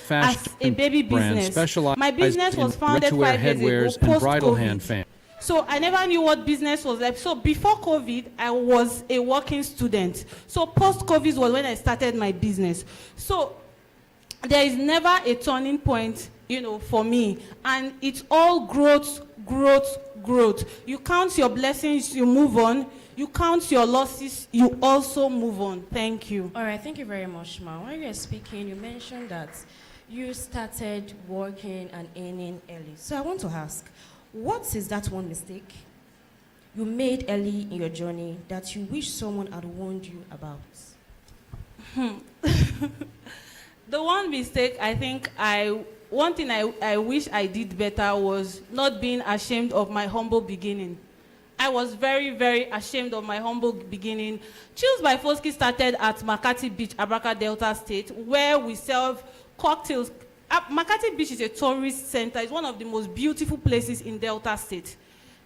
fashion as a baby brand business. specialized My business in was founded ready-to-wear 5 years headwears ago, and bridal hand post-COVID. fan. So I never knew what business was like. So before COVID, I was a working student. So post-COVID was when I started my business. So there is never a turning point, for me. And it's all growth, growth, growth. You count your blessings, you move on. You count your losses, you also move on. Thank you. All right, thank you very much, Ma. While you were speaking, you mentioned that you started working and earning early. So I want to ask, what is that one mistake you made early in your journey that you wish someone had warned you about? The one mistake one thing I wish I did better was not being ashamed of my humble beginning. I was very, very ashamed of my humble beginning. Chills by Foskey started at Makati Beach, Abraka, Delta State, where we serve cocktails. Makati Beach is a tourist center. It's one of the most beautiful places in Delta State.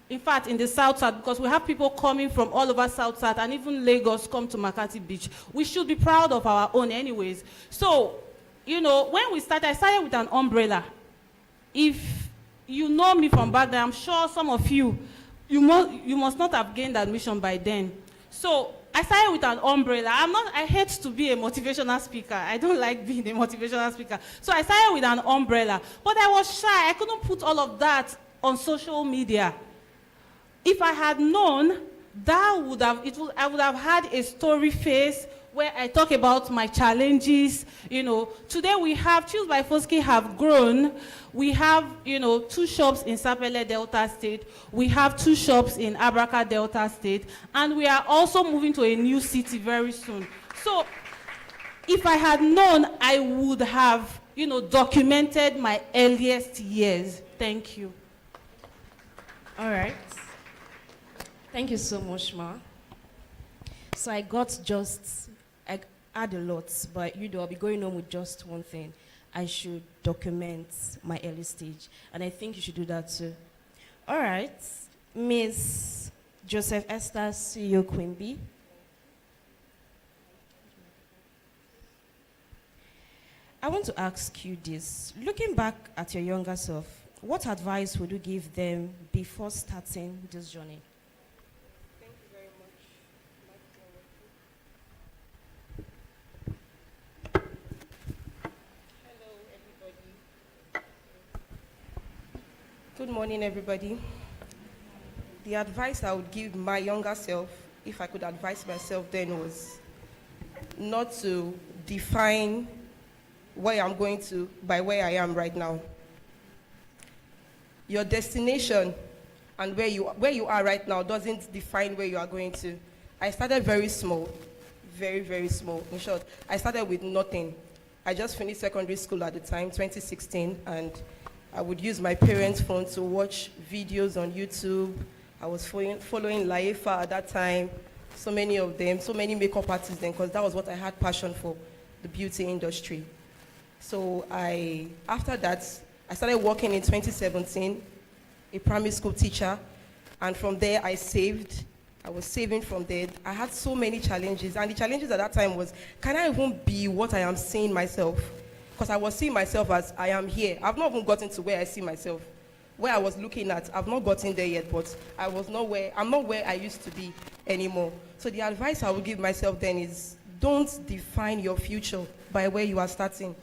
In fact, in the South, because we have people coming from all over South, and even Lagos come to Makati Beach. We should be proud of our own anyways. So, when we started, I started with an umbrella. If you know me from back then, I'm sure some of you must not have gained admission by then. So I started with an umbrella. I hate to be a motivational speaker. I don't like being a motivational speaker. So I started with an umbrella. But I was shy. I couldn't put all of that on social media. If I had known, I would have had a story face where I talk about my challenges. Today we have, Chills by Foskey have grown. We have, 2 shops in Sapele, Delta State. We have 2 shops in Abraka, Delta State. And we are also moving to a new city very soon. So if I had known, I would have, documented my earliest years. Thank you. All right. Thank you so much, Ma. So I had a lot, but I'll be going on with just one thing. I should document my early stage, and I think you should do that too. All right, Miss Joseph Esther CEO Quimby. I want to ask you this. Looking back at your younger self, what advice would you give them before starting this journey? Good morning, everybody. The advice I would give my younger self, if I could advise myself then, was not to define where I'm going to by where I am right now. Your destination and where you are right now doesn't define where you are going to. I started very small, very, very small. In short, I started with nothing. I just finished secondary school at the time, 2016, and I would use my parents' phone to watch videos on YouTube. I was following Laifa at that time, so many of them, so many makeup artists then, because that was what I had passion for, the beauty industry. So after that, I started working in 2017, a primary school teacher, and from there I saved. I was saving from there. I had so many challenges, and the challenges at that time was, can I even be what I am seeing myself? Because I was seeing myself as I am here. I've not even gotten to where I see myself. Where I was looking at, I've not gotten there yet, but I'm not where I used to be anymore. So the advice I would give myself then is, don't define your future by where you are starting.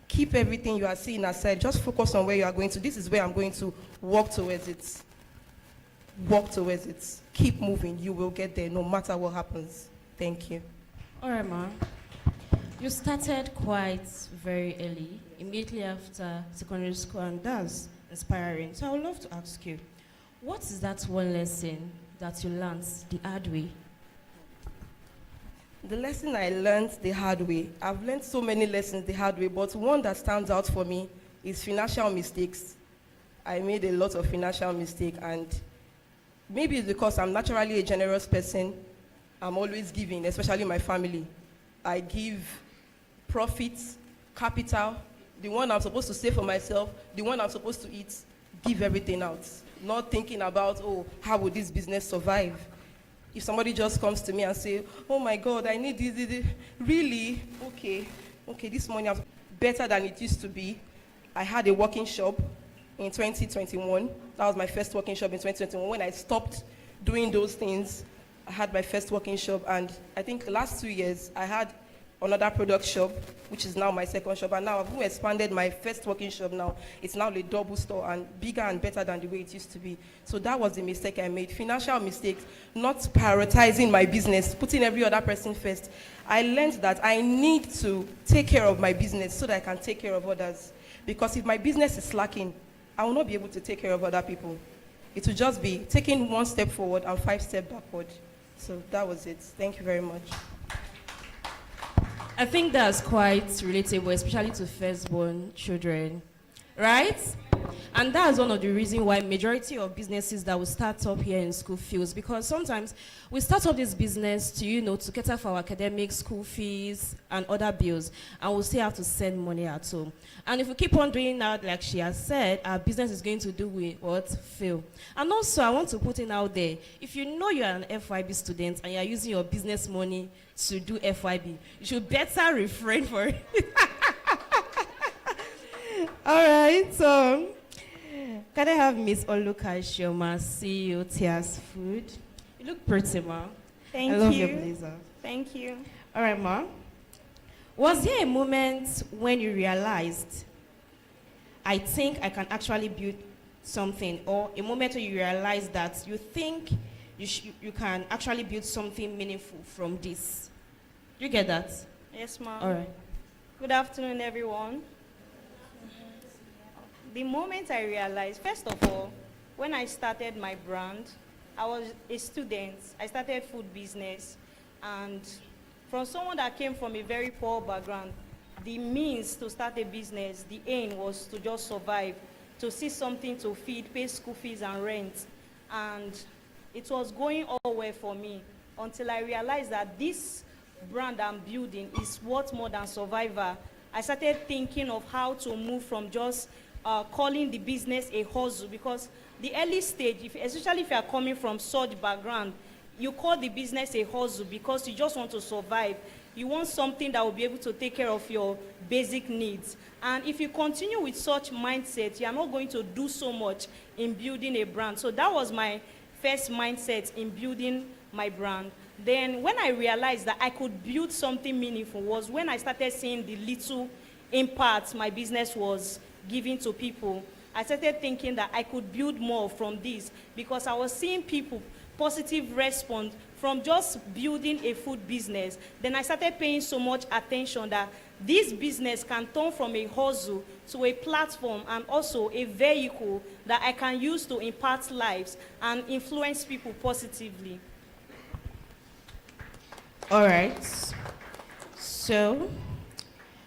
Keep everything you are seeing aside. Just focus on where you are going to. This is where I'm going to walk towards it. Walk towards it. Keep moving. You will get there no matter what happens. Thank you. All right, Ma. You started quite very early, immediately after secondary school, and that's inspiring. So I would love to ask you, what is that one lesson that you learned the hard way? The lesson I learned the hard way, I've learned so many lessons the hard way, but one that stands out for me is financial mistakes. I made a lot of financial mistakes, and maybe it's because I'm naturally a generous person. I'm always giving, especially my family. I give profits, capital, the one I'm supposed to save for myself, the one I'm supposed to eat, give everything out. Not thinking about, how would this business survive? If somebody just comes to me and say, oh my God, I need this. Really? Okay, this money, better than it used to be. I had a working shop in 2021. That was my first working shop in 2021. When I stopped doing those things, I had my first working shop. And I think the last 2 years, I had another product shop, which is now my second shop. And now I've even expanded my first working shop now. It's now a double store and bigger and better than the way it used to be. So that was the mistake I made. Financial mistakes, not prioritizing my business, putting every other person first. I learned that I need to take care of my business so that I can take care of others. Because if my business is slacking, I will not be able to take care of other people. It will just be taking 1 step forward and 5 steps backward. So that was it. Thank you very much. I think that's quite relatable, especially to firstborn children, right? And that's one of the reasons why majority of businesses that we start up here in school fails, because sometimes we start up this business to, to cater for our academic school fees and other bills, and we'll still have to send money at home. And if we keep on doing that, like she has said, our business is going to do with what? Fail. And also, I want to put in out there, if you know you're an FYB student and you're using your business money to do FYB, you should better refrain for it. All right, so can I have Miss Oluka Shioma, CEO Tia's Food? You look pretty, ma. Thank I love you. your blazer. Thank you. All right, ma. Was there a moment when you realized, I think I can actually build something, or a moment when you realized that you think you can actually build something meaningful from this? You get that? Yes, ma'am. All right. Good afternoon, everyone. The moment I realized, first of all, when I started my brand, I was a student. I started food business, and from someone that came from a very poor background, the means to start a business, the aim was to just survive, to see something to feed, pay school fees and rent. And it was going all well for me until I realized that this brand I'm building is what more than survivor. I started thinking of how to move from just calling the business a hustle, because the early stage, especially if you are coming from such background, you call the business a hustle because you just want to survive. You want something that will be able to take care of your basic needs. And if you continue with such mindset, you are not going to do so much in building a brand. So that was my first mindset in building my brand. Then when I realized that I could build something meaningful was when I started seeing the little impact my business was giving to people. I started thinking that I could build more from this, because I was seeing people positive response from just building a food business. Then I started paying so much attention that this business can turn from a hustle to a platform and also a vehicle that I can use to impact lives and influence people positively. All right. So,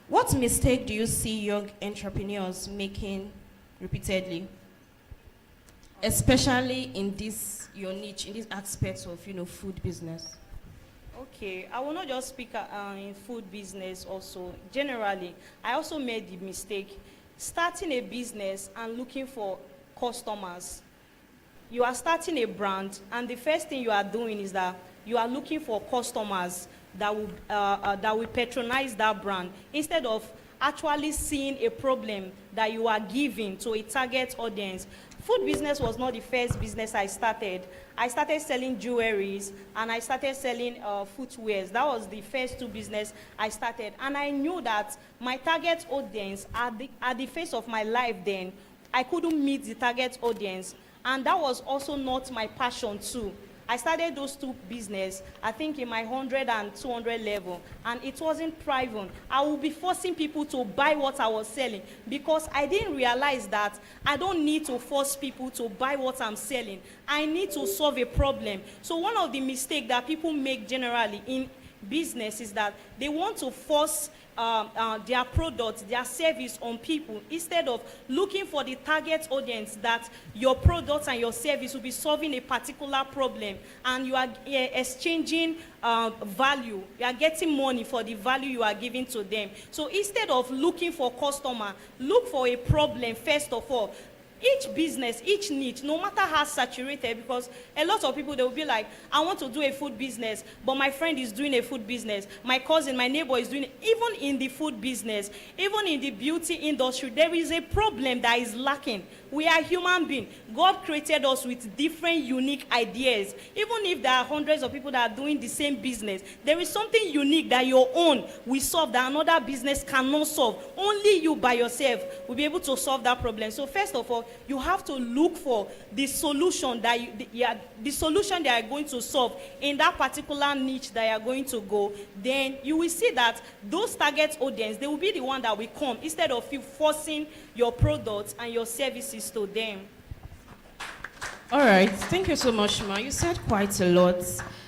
what mistake do you see young entrepreneurs making repeatedly, especially in this your niche, in these aspects of food business? Okay, I will not just speak in food business also. Generally, I also made the mistake starting a business and looking for customers. You are starting a brand, and the first thing you are doing is that you are looking for customers that will patronize that brand, instead of actually seeing a problem that you are giving to a target audience. Food business was not the first business I started. I started selling jewelries and I started selling footwears. That was the first two business I started. And I knew that my target audience at the phase of my life then, I couldn't meet the target audience. And that was also not my passion too. I started those two business, I think in my 100 and 200 level, and it wasn't private. I would be forcing people to buy what I was selling, because I didn't realize that I don't need to force people to buy what I'm selling. I need to solve a problem. So one of the mistakes that people make generally in business is that they want to force their product, their service on people, instead of looking for the target audience that your product and your service will be solving a particular problem, and you are exchanging value. You are getting money for the value you are giving to them. So instead of looking for customer, look for a problem first of all. each business, each niche, no matter how saturated, because a lot of people, they will be like, I want to do a food business, but my friend is doing a food business. My cousin, my neighbor is doing it. Even in the food business, even in the beauty industry, there is a problem that is lacking. We are human beings. God created us with different unique ideas. Even if there are hundreds of people that are doing the same business, there is something unique that your own will solve that another business cannot solve. Only you by yourself will be able to solve that problem. So first of all, you have to look for the solution that the solution that you are going to solve in that particular niche that you are going to go. Then you will see that those target audience, they will be the one that will come instead of you forcing your products and your services to them. All right, thank you so much, Ma. You said quite a lot.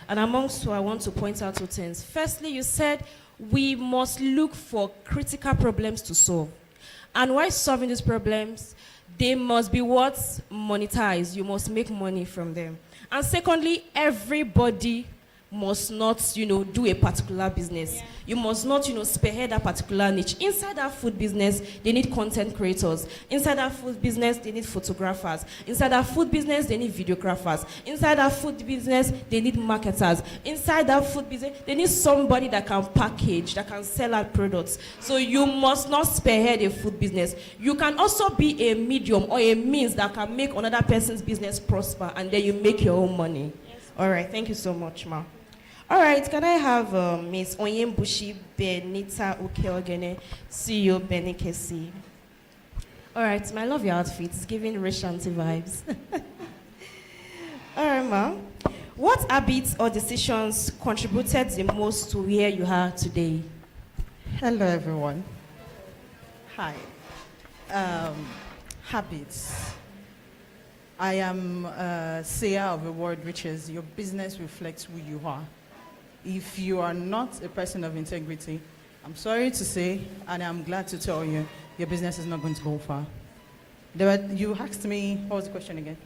And amongst two, I want to point out two things. Firstly, you said we must look for critical problems to solve. And while solving these problems, they must be what? Monetized. You must make money from them. And secondly, everybody must not, do a particular business. Yeah. You must not, spearhead that particular niche. Inside that food business, they need content creators. Inside that food business, they need photographers. Inside that food business, they need videographers. Inside that food business, they need marketers. Inside that food business, they need somebody that can package, that can sell out products. So you must not spearhead a food business. You can also be a medium or a means that can make another person's business prosper, and then you make your own money. Yes. All right, thank you so much, Ma. All right, can I have Ms. Onyembushi Benita Ukeogene, CEO Benikesi? All right, I love your outfit. It's giving rich auntie vibes. All right, Ma. What habits or decisions contributed the most to where you are today? Hello, everyone. Hi. Habits. I am a sayer of a word which is your business reflects who you are. If you are not a person of integrity, I'm sorry to say, and I'm glad to tell you, your business is not going to go far. You asked me, what was the question again?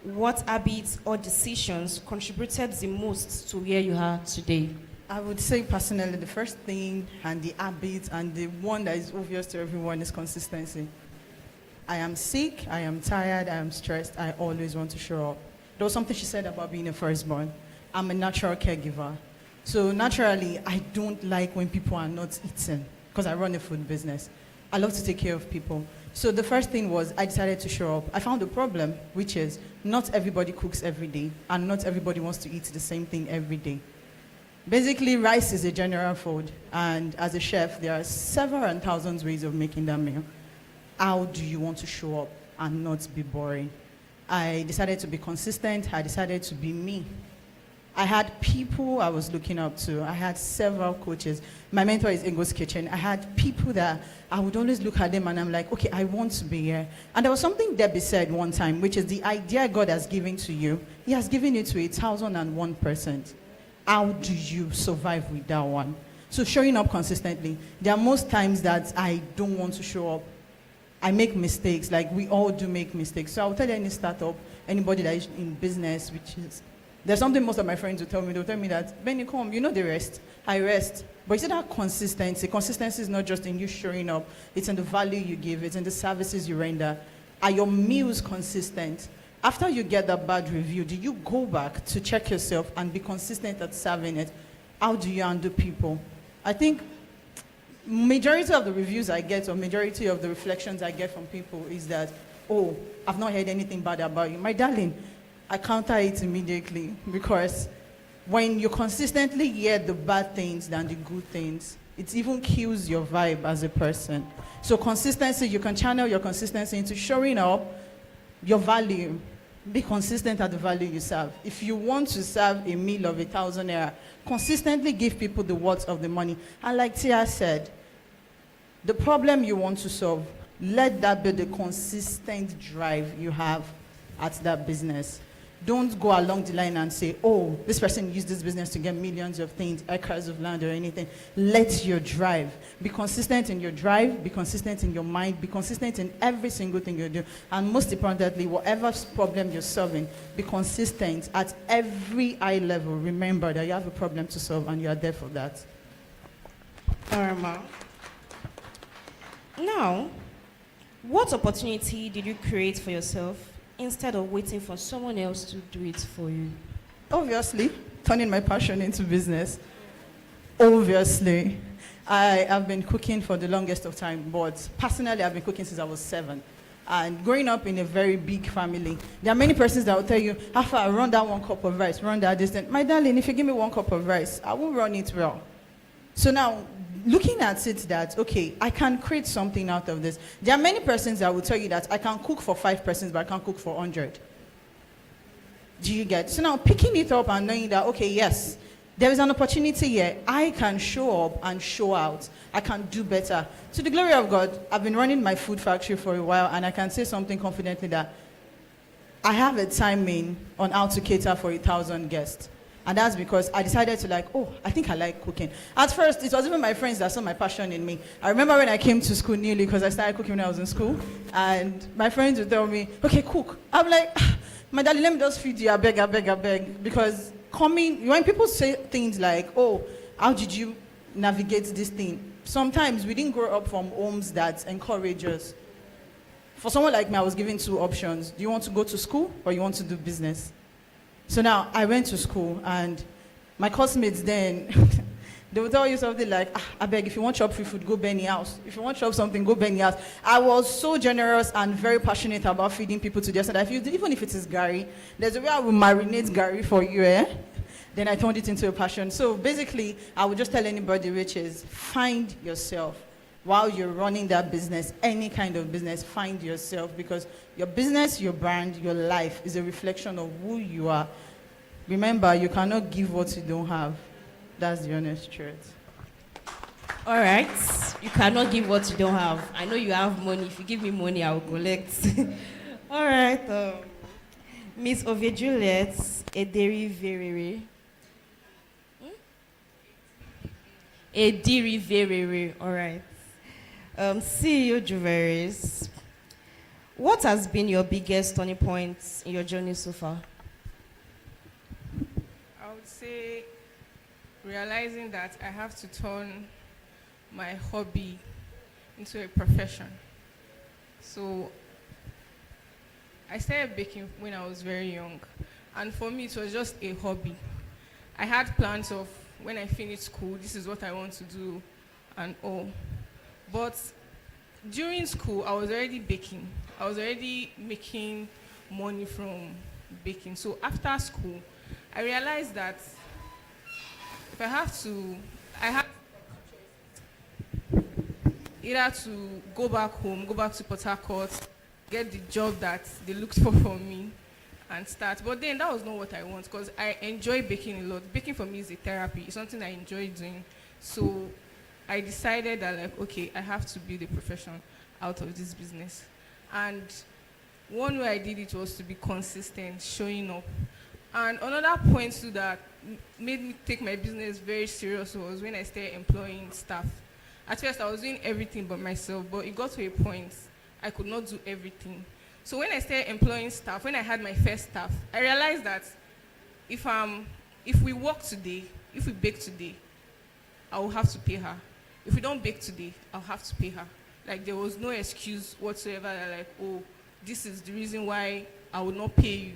What habits or decisions contributed the most to where you are today? I would say personally, the first thing and the habit and the one that is obvious to everyone is consistency. I am sick, I am tired, I am stressed, I always want to show up. There was something she said about being a firstborn. I'm a natural caregiver. So naturally, I don't like when people are not eating because I run a food business. I love to take care of people. So the first thing was I decided to show up. I found a problem, which is not everybody cooks every day and not everybody wants to eat the same thing every day. Basically, rice is a general food, and as a chef, there are several and thousands ways of making that meal. How do you want to show up and not be boring? I decided to be consistent. I decided to be me. I had people I was looking up to. I had several coaches. My mentor is Ingo's Kitchen. I had people that I would always look at them and I'm like, okay, I want to be here. And there was something Debbie said one time, which is the idea God has given to you, He has given it to 1,001%. How do you survive with that one? So showing up consistently. There are most times that I don't want to show up. I make mistakes, like we all do make mistakes. So I'll tell any startup, anybody that is in business, which is, there's something most of my friends will tell me. They'll tell me that, Benny, come, you know the rest. I rest. But you see that consistency. Consistency is not just in you showing up. It's in the value you give. It's in the services you render. Are your meals consistent? After you get that bad review, do you go back to check yourself and be consistent at serving it? How do you handle people? I think majority of the reviews I get or majority of the reflections I get from people is that, oh, I've not heard anything bad about you. My darling, I counter it immediately because when you consistently hear the bad things than the good things, it even kills your vibe as a person. So consistency, you can channel your consistency into showing up your value. Be consistent at the value you serve. If you want to serve a meal of 1,000 naira, consistently give people the worth of the money. And like Tia said, the problem you want to solve, let that be the consistent drive you have at that business. Don't go along the line and say, oh, this person used this business to get millions of things, acres of land or anything. Let your drive. Be consistent in your drive, be consistent in your mind, be consistent in every single thing you do. And most importantly, whatever problem you're solving, be consistent at every eye level. Remember that you have a problem to solve and you are there for that. Now, What opportunity did you create for yourself instead of waiting for someone else to do it for you? Obviously, turning my passion into business. Obviously. I have been cooking for the longest of time, but personally, I've been cooking since I was 7. And growing up in a very big family, there are many persons that will tell you, after I run that 1 cup of rice, run that distance. My darling, if you give me 1 cup of rice, I will run it well. So now, looking at it that, okay, I can create something out of this. There are many persons that will tell you that I can cook for 5 persons, but I can't cook for 100. Do you get? So now, picking it up and knowing that, okay, yes, there is an opportunity here. I can show up and show out. I can do better. To the glory of God, I've been running my food factory for a while, and I can say something confidently that I have a timing on how to cater for 1,000 guests. And that's because I decided to I think I like cooking. At first, it was even my friends that saw my passion in me. I remember when I came to school newly, because I started cooking when I was in school, and my friends would tell me, okay, cook. I'm like, my darling, let me just feed you, I beg. Because when people say things like, oh, how did you navigate this thing? Sometimes we didn't grow up from homes that encourage us. For someone like me, I was given 2 options. Do you want to go to school or you want to do business? So now I went to school, and my classmates then, they would tell you something like, I beg, if you want chop free food, go Benny house. If you want chop something, go Benny house. I was so generous and very passionate about feeding people to their side. Even if it is Gary, there's a way I will marinate Gary for you, Then I turned it into a passion. So basically, I would just tell anybody, which is, find yourself. While you're running that business, any kind of business, find yourself, because your business, your brand, your life is a reflection of who you are. Remember, you cannot give what you don't have. That's the honest truth. All right. You cannot give what you don't have. I know you have money. If you give me money, I will collect. All right. Miss Ovie Juliet, Ederi Verere. Ediri Verere. All right. CEO Juveris, what has been your biggest turning point in your journey so far? I would say realizing that I have to turn my hobby into a profession. So I started baking when I was very young, and for me it was just a hobby. I had plans of when I finish school, this is what I want to do and all. But during school, I was already baking. I was already making money from baking. So after school, I realized that if I have either to go back home, go back to Port Harcourt, get the job that they looked for me, and start. But then that was not what I want, because I enjoy baking a lot. Baking for me is a therapy. It's something I enjoy doing. So I decided that, okay, I have to build a profession out of this business. And one way I did it was to be consistent, showing up. And another point too that made me take my business very serious was when I started employing staff. At first, I was doing everything but myself, but it got to a point I could not do everything. So when I started employing staff, when I had my first staff, I realized that if we work today, if we bake today, I will have to pay her. If we don't bake today, I'll have to pay her. There was no excuse whatsoever that oh, this is the reason why I will not pay you.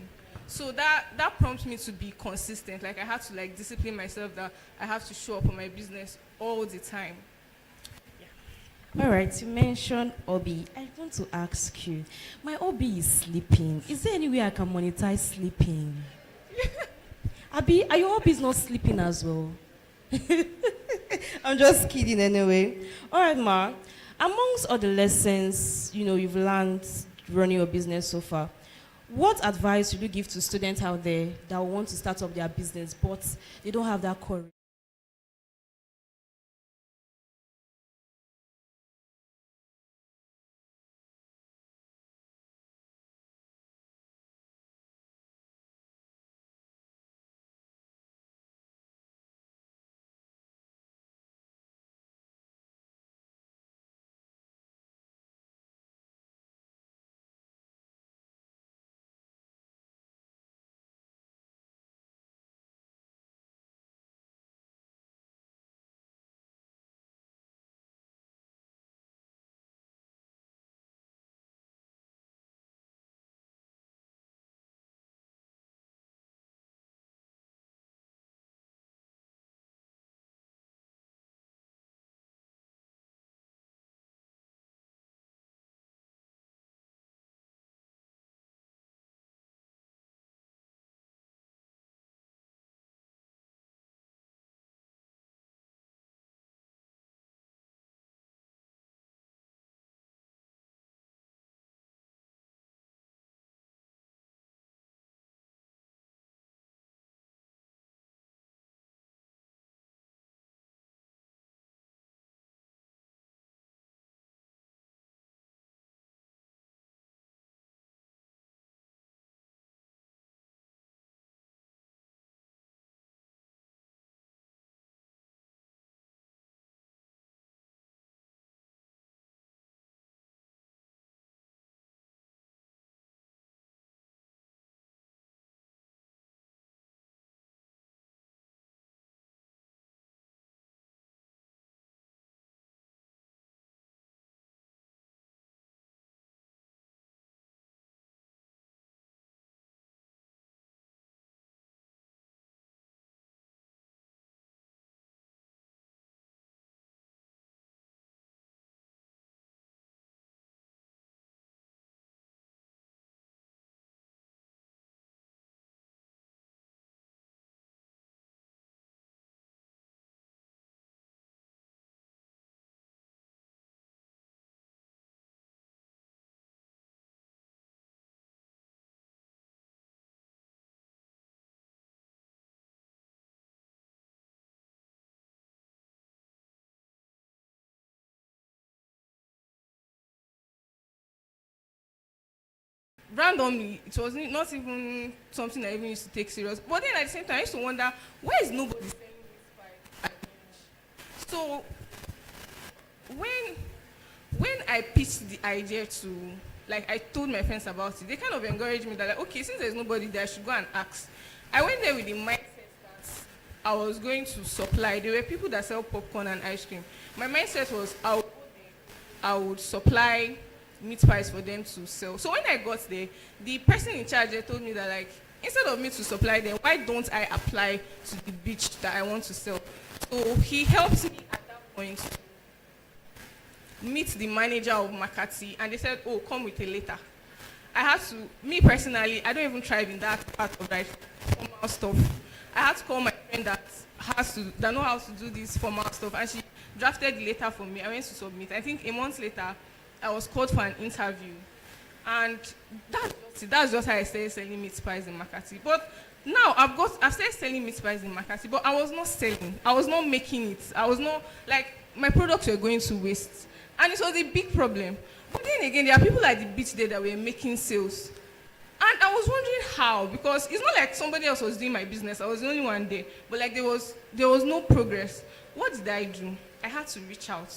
So that prompted me to be consistent. I had to discipline myself that I have to show up on my business all the time. All right, you mentioned hobby. I want to ask you, my hobby is sleeping. Is there any way I can monetize sleeping? Abi, are your hobbies not sleeping as well? I'm just kidding anyway. All right, Ma. Amongst all the lessons, you've learned running your business so far, what advice would you give to students out there that want to start up their business, but they don't have that courage? randomly, it was not even something I even used to take serious. But then at the same time, I used to wonder, why is nobody selling meat pie at lunch? So when I pitched the idea to, like, I told my friends about it, they kind of encouraged me that, like, okay, since there's nobody there, I should go and ask. I went there with the mindset that I was going to supply. There were people that sell popcorn and ice cream. My mindset was I would supply meat pies for them to sell. So when I got there, the person in charge there told me that, like, instead of me to supply them, why don't I apply to the beach that I want to sell? So he helped me at that point meet the manager of Makati, and they said, oh, come with a letter. I had to, me personally, I don't even thrive in that part of like formal stuff. I had to call my friend that know how to do this formal stuff, and she drafted the letter for me. I went to submit. I think a month later, I was called for an interview, and that's just how I started selling meat pies in Makati. But now I've started selling meat pies in Makati, but I was not selling. I was not making it. I was not, like, my products were going to waste. And it was a big problem. But then again, there are people at the beach there that were making sales. And I was wondering how, because it's not like somebody else was doing my business. I was the only one there. But like there was no progress. What did I do? I had to reach out.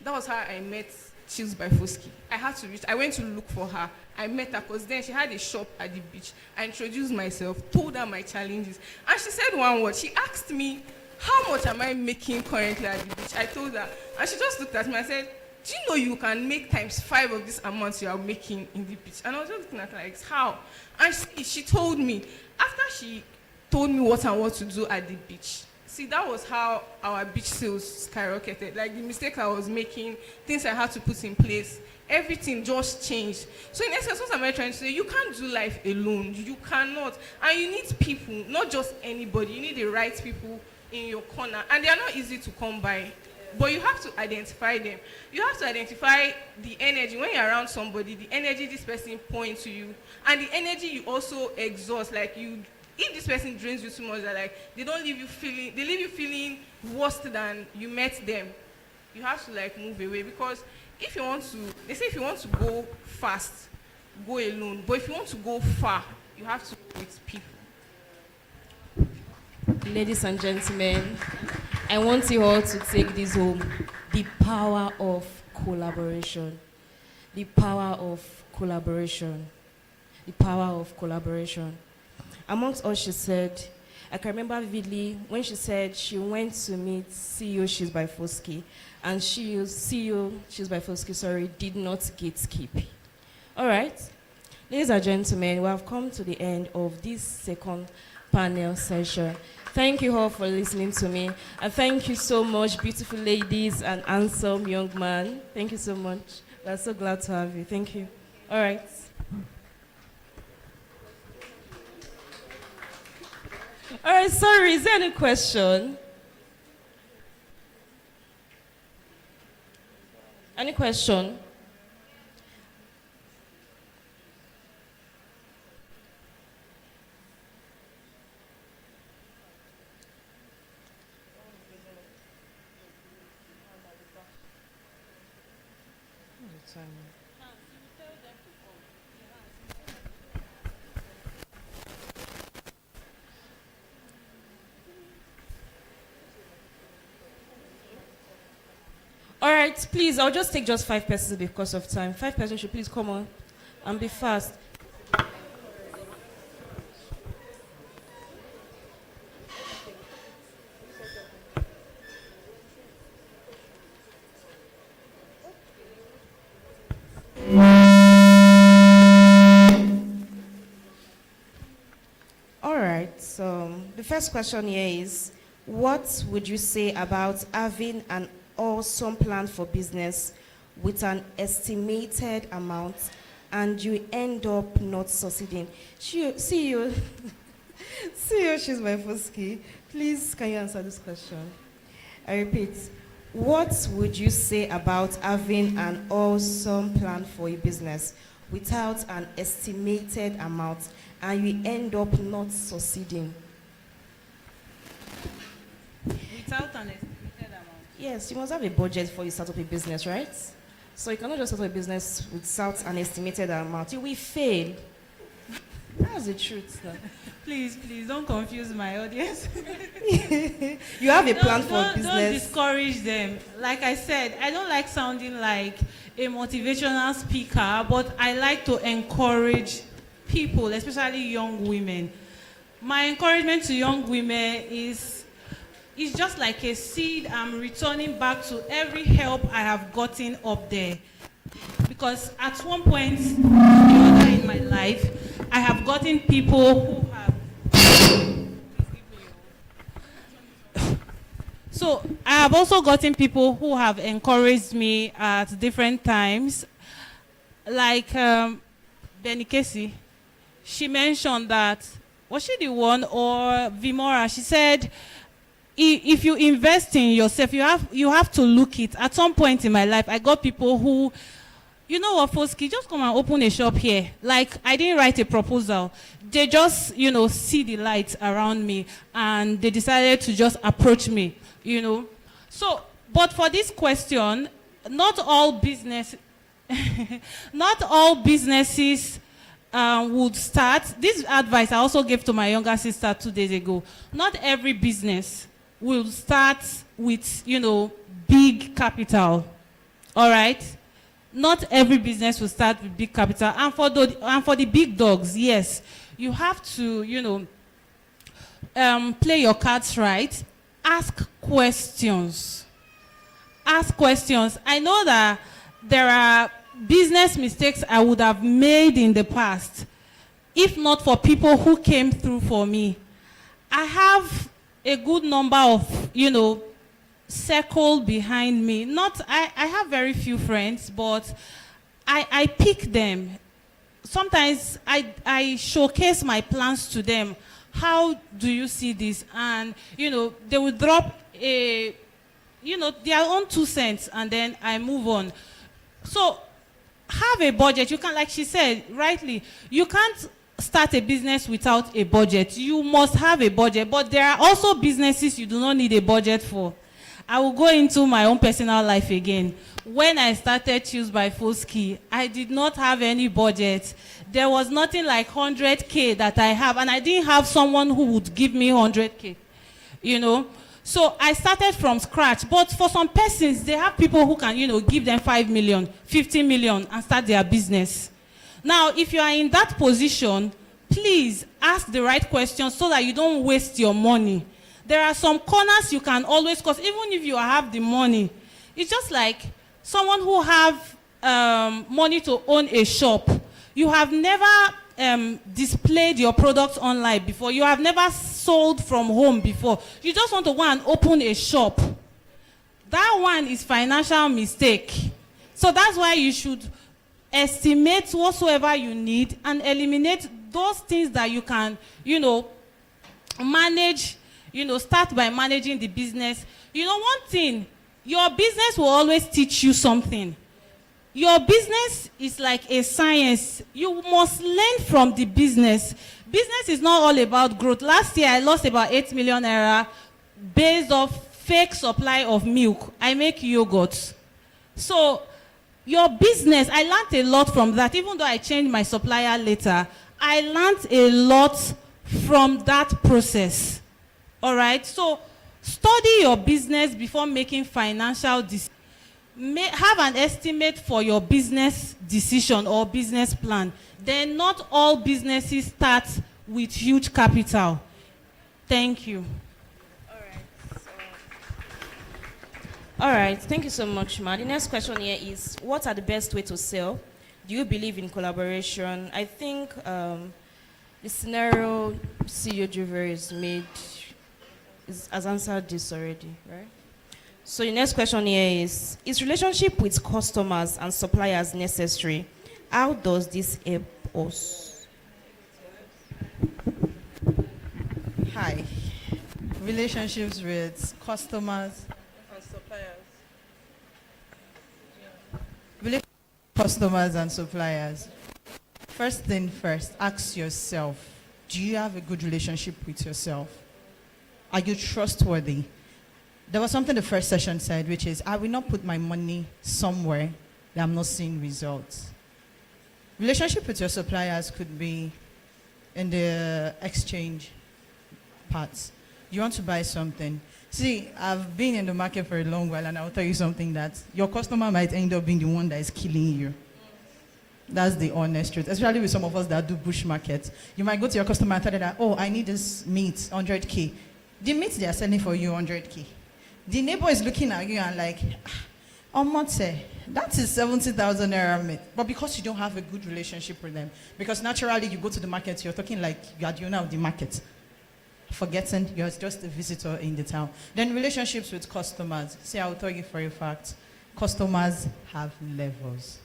That was how I met Chills by Foski. I went to look for her. I met her because then she had a shop at the beach. I introduced myself, told her my challenges. And she said one word. She asked me, how much am I making currently at the beach? I told her. And she just looked at me and said, do you know you can make times 5 of this amount you are making in the beach? And I was just looking at her like, how? And she told me, after she told me what I want to do at the beach, see, that was how our beach sales skyrocketed. Like the mistakes I was making, things I had to put in place, everything just changed. So in essence, what am I trying to say? You can't do life alone. You cannot. And you need people, not just anybody. You need the right people in your corner. And they are not easy to come by. But you have to identify them. You have to identify the energy. When you're around somebody, the energy this person points to you, and the energy you also exhaust. Like if this person drains you too much, that like they leave you feeling worse than you met them. You have to like move away, because they say if you want to go fast, go alone. But if you want to go far, you have to go with people. Ladies and gentlemen, I want you all to take this home. The power of collaboration. The power of collaboration. The power of collaboration. Amongst all she said, I can remember vividly when she said she went to meet CEO She's by Foski, and CEO She's by Foski, did not gatekeep. All right. Ladies and gentlemen, we have come to the end of this second panel session. Thank you all for listening to me. And thank you so much, beautiful ladies and handsome young man. Thank you so much. We're so glad to have you. Thank you. All right. All right, sorry, is there any question? Any question? All right, please, I'll just take 5 persons because of time. 5 persons should please come on and be fast. All right, so the first question here is, what would you say about having an awesome plan for business with an estimated amount and you end up not succeeding? CEO She's my Foski, please can you answer this question? I repeat, what would you say about having an awesome plan for a business without an estimated amount and you end up not succeeding? Without an estimated amount? Yes, you must have a budget before you start up a business, right? So you cannot just start up a business without an estimated amount. You will fail. That's the truth. Now. Please, don't confuse my audience. You have a plan Don't, for don't business. discourage them. Like I said, I don't like sounding like a motivational speaker, but I like to encourage people, especially young women. My encouragement to young women is just like a seed I'm returning back to every help I have gotten up there. Because at one point or the other in my life, I have gotten people who have. So I have also gotten people who have encouraged me at different times. Like Benny Casey, she mentioned that, was she the one, or Vimora? She said, if you invest in yourself, you have to look it. At some point in my life, I got people who, you know what, Foski, just come and open a shop here. Like, I didn't write a proposal. They just, see the light around me, and they decided to just approach me, So, but for this question, not all businesses would start. This advice I also gave to my younger sister 2 days ago. Not every business will start with, big capital. All right? Not every business will start with big capital. And for the big dogs, yes, you have to, play your cards right. Ask questions. Ask questions. I know that there are business mistakes I would have made in the past, if not for people who came through for me. I have a good number of, circle behind me. I have very few friends, but I pick them. Sometimes I showcase my plans to them. How do you see this? And, they will drop their own 2 cents, and then I move on. So have a budget. You can, like she said rightly, you can't start a business without a budget. You must have a budget. But there are also businesses you do not need a budget for. I will go into my own personal life again. When I started Choose by Foski, I did not have any budget. There was nothing like 100K that I have, and I didn't have someone who would give me 100K, So I started from scratch. But for some persons, they have people who can, give them 5 million, 50 million and start their business. Now, if you are in that position, please ask the right questions so that you don't waste your money. There are some corners you can always cross, even if you have the money. It's just like someone who have money to own a shop. You have never displayed your products online before. You have never sold from home before. You just want to go and open a shop. That one is financial mistake. So that's why you should estimate whatsoever you need and eliminate those things that you can, manage. Start by managing the business. One thing, your business will always teach you something. Your business is like a science. You must learn from the business. Business is not all about growth. Last year, I lost about 8 million naira based off fake supply of milk. I make yogurt. So, your business, I learned a lot from that. Even though I changed my supplier later, I learned a lot from that process. All right? So, study your business before making financial decisions. Have an estimate for your business decision or business plan. Then not all businesses start with huge capital. Thank you. All right, thank you so much, Ma. The next question here is, what are the best way to sell? Do you believe in collaboration? I think the scenario CEO Juveris has answered this already, right? So the next question here is relationship with customers and suppliers necessary? How does this help us? Hi. Relationships with customers. Customers and suppliers. First thing first, ask yourself, do you have a good relationship with yourself? Are you trustworthy? There was something the first session said, which is, I will not put my money somewhere that I'm not seeing results. Relationship with your suppliers could be in the exchange parts. You want to buy something. See, I've been in the market for a long while, and I'll tell you something that your customer might end up being the one that is killing you. That's the honest truth, especially with some of us that do bush markets. You might go to your customer and tell them that, oh, I need this meat, 100K. The meat they are selling for you, 100K. The neighbor is looking at you and like, that is 70,000 naira meat. But because you don't have a good relationship with them, because naturally you go to the market, you're talking like you are the owner of the market, forgetting you're just a visitor in the town. Then relationships with customers. See, I'll tell you for a fact, customers have levels.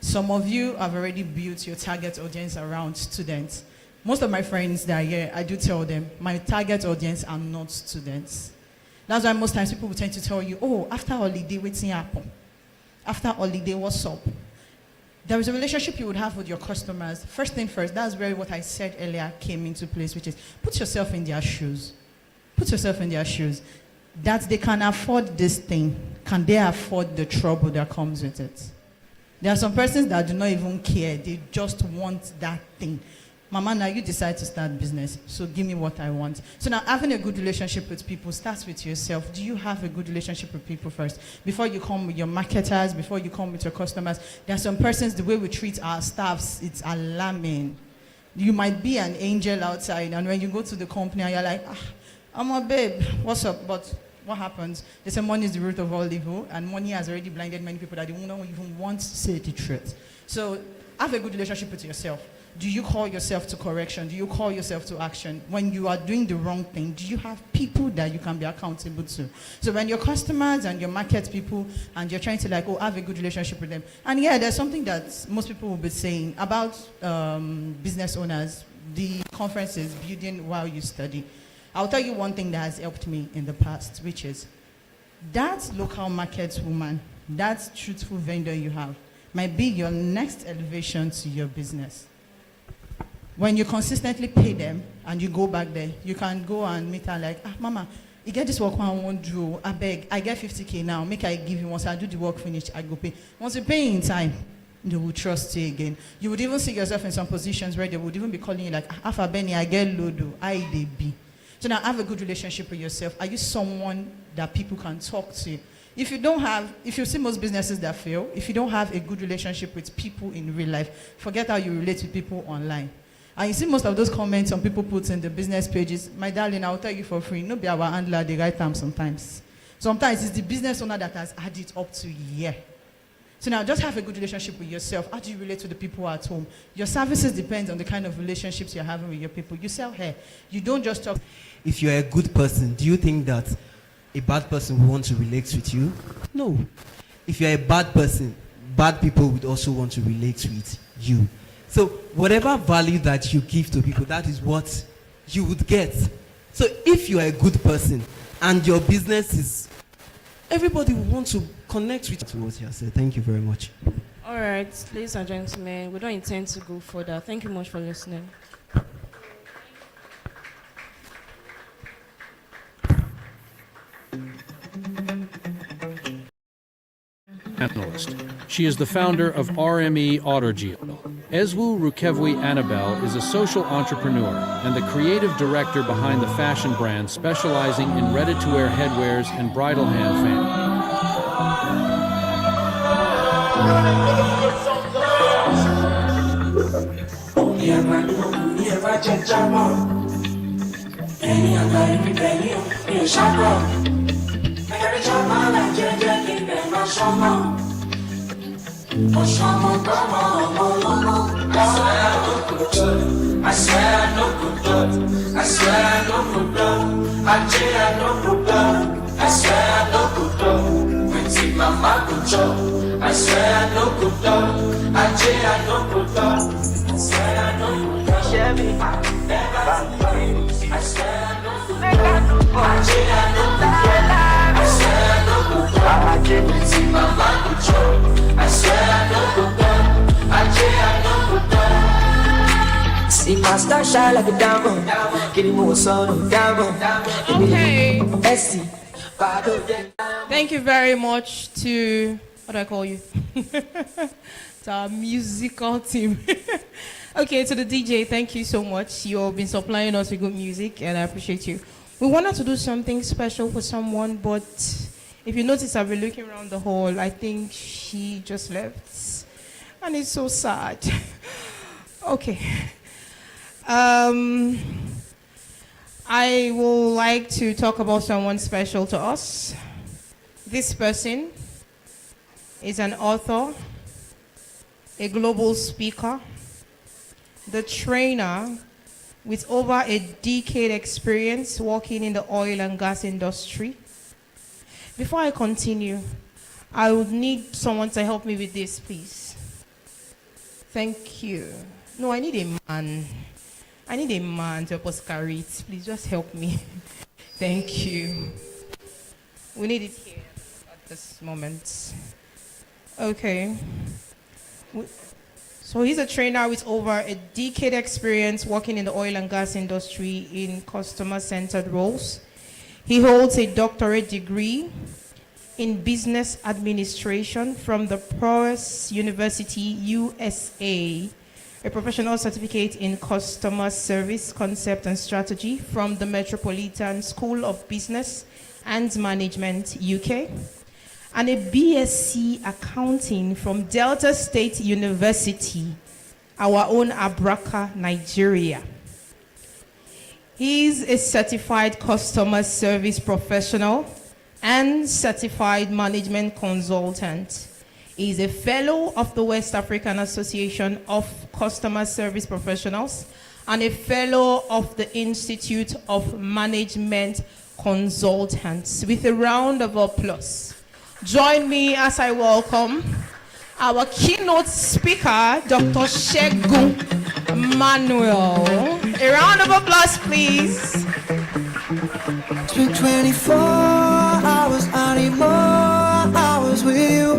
Some of you have already built your target audience around students. Most of my friends that are here, I do tell them, my target audience are not students. That's why most times people will tend to tell you, oh, after holiday, waiting happen. After holiday, what's up? There is a relationship you would have with your customers. First thing first, that's where what I said earlier came into place, which is put yourself in their shoes. Put yourself in their shoes. That they can afford this thing. Can they afford the trouble that comes with it? There are some persons that do not even care. They just want that thing. Mama, now you decide to start business, so give me what I want. So now having a good relationship with people starts with yourself. Do you have a good relationship with people first? Before you come with your marketers, before you come with your customers, there are some persons, the way we treat our staffs, it's alarming. You might be an angel outside, and when you go to the company and you're like, I'm a babe, what's up? But what happens? They say money is the root of all evil, and money has already blinded many people that they don't even want to say the truth. So have a good relationship with yourself. Do you call yourself to correction? Do you call yourself to action? When you are doing the wrong thing, do you have people that you can be accountable to? So when your customers and your market people, and you're trying to like, oh, have a good relationship with them. And yeah, there's something that most people will be saying about business owners, the conferences, building while you study. I'll tell you one thing that has helped me in the past, which is that local market woman, that truthful vendor you have, might be your next elevation to your business. When you consistently pay them and you go back there, you can go and meet her like, mama, you get this work I won't do. I beg, I get 50K now. Make I give you once I do the work finish, I go pay. Once you pay in time, they will trust you again. You would even see yourself in some positions where they would even be calling you like, Alpha Benny, I get lodo, IDB. So now have a good relationship with yourself. Are you someone that people can talk to? If you see most businesses that fail, if you don't have a good relationship with people in real life, forget how you relate to people online. And you see most of those comments some people put in the business pages, my darling, I'll tell you for free, no be our handler at the right time sometimes. Sometimes it's the business owner that has added up to here. So now just have a good relationship with yourself. How do you relate to the people at home? Your services depend on the kind of relationships you're having with your people. You sell hair. You don't just talk. If you're a good person, do you think that a bad person will want to relate with you? No. If you're a bad person, bad people would also want to relate with you. So whatever value that you give to people, that is what you would get. So if you are a good person and your business is, everybody will want to connect with you. What you have said. Thank you very much. All right, ladies and gentlemen, we don't intend to go further. Thank you much for listening. Analyst. She is the founder of RME Autogeo. Ezwu Rukevwi Annabelle is a social entrepreneur and the creative director behind the fashion brand specializing in ready-to-wear headwears and bridal hand I swear I no good blood. I swear I no good blood. I no good blood. I swear I no good blood. When see mama good job. I swear I no good blood. I no good blood. I swear I no good blood. Share me. I swear I no good blood. I no good blood. I swear I no good blood. When see mama good job. I swear I no good blood. I no good blood. See my star shine like a diamond. Getting more sun diamond. Okay. Essie. Thank you very much to, what do I call you? To our musical team. Okay, to the DJ, thank you so much. You've been supplying us with good music, and I appreciate you. We wanted to do something special for someone, but if you notice, I've been looking around the hall. I think she just left, and it's so sad. Okay. I would like to talk about someone special to us. This person is an author, a global speaker, the trainer with over a decade experience working in the oil and gas industry. Before I continue, I would need someone to help me with this, please. Thank you. No, I need a man. I need a man to help us carry it. Please just help me. Thank you. We need it here at this moment. Okay. So he's a trainer with over a decade experience working in the oil and gas industry in customer-centered roles. He holds a doctorate degree in business administration from the Prowess University, USA, a professional certificate in customer service concept and strategy from the Metropolitan School of Business and Management, UK, and a BSc accounting from Delta State University, our own Abraka, Nigeria. He's a certified customer service professional and certified management consultant. He's a fellow of the West African Association of Customer Service Professionals and a fellow of the Institute of Management Consultants. With a round of applause, join me as I welcome our keynote speaker, Dr. Segun Manuel. A round of applause, please. It's been 24 hours, I need more hours with you.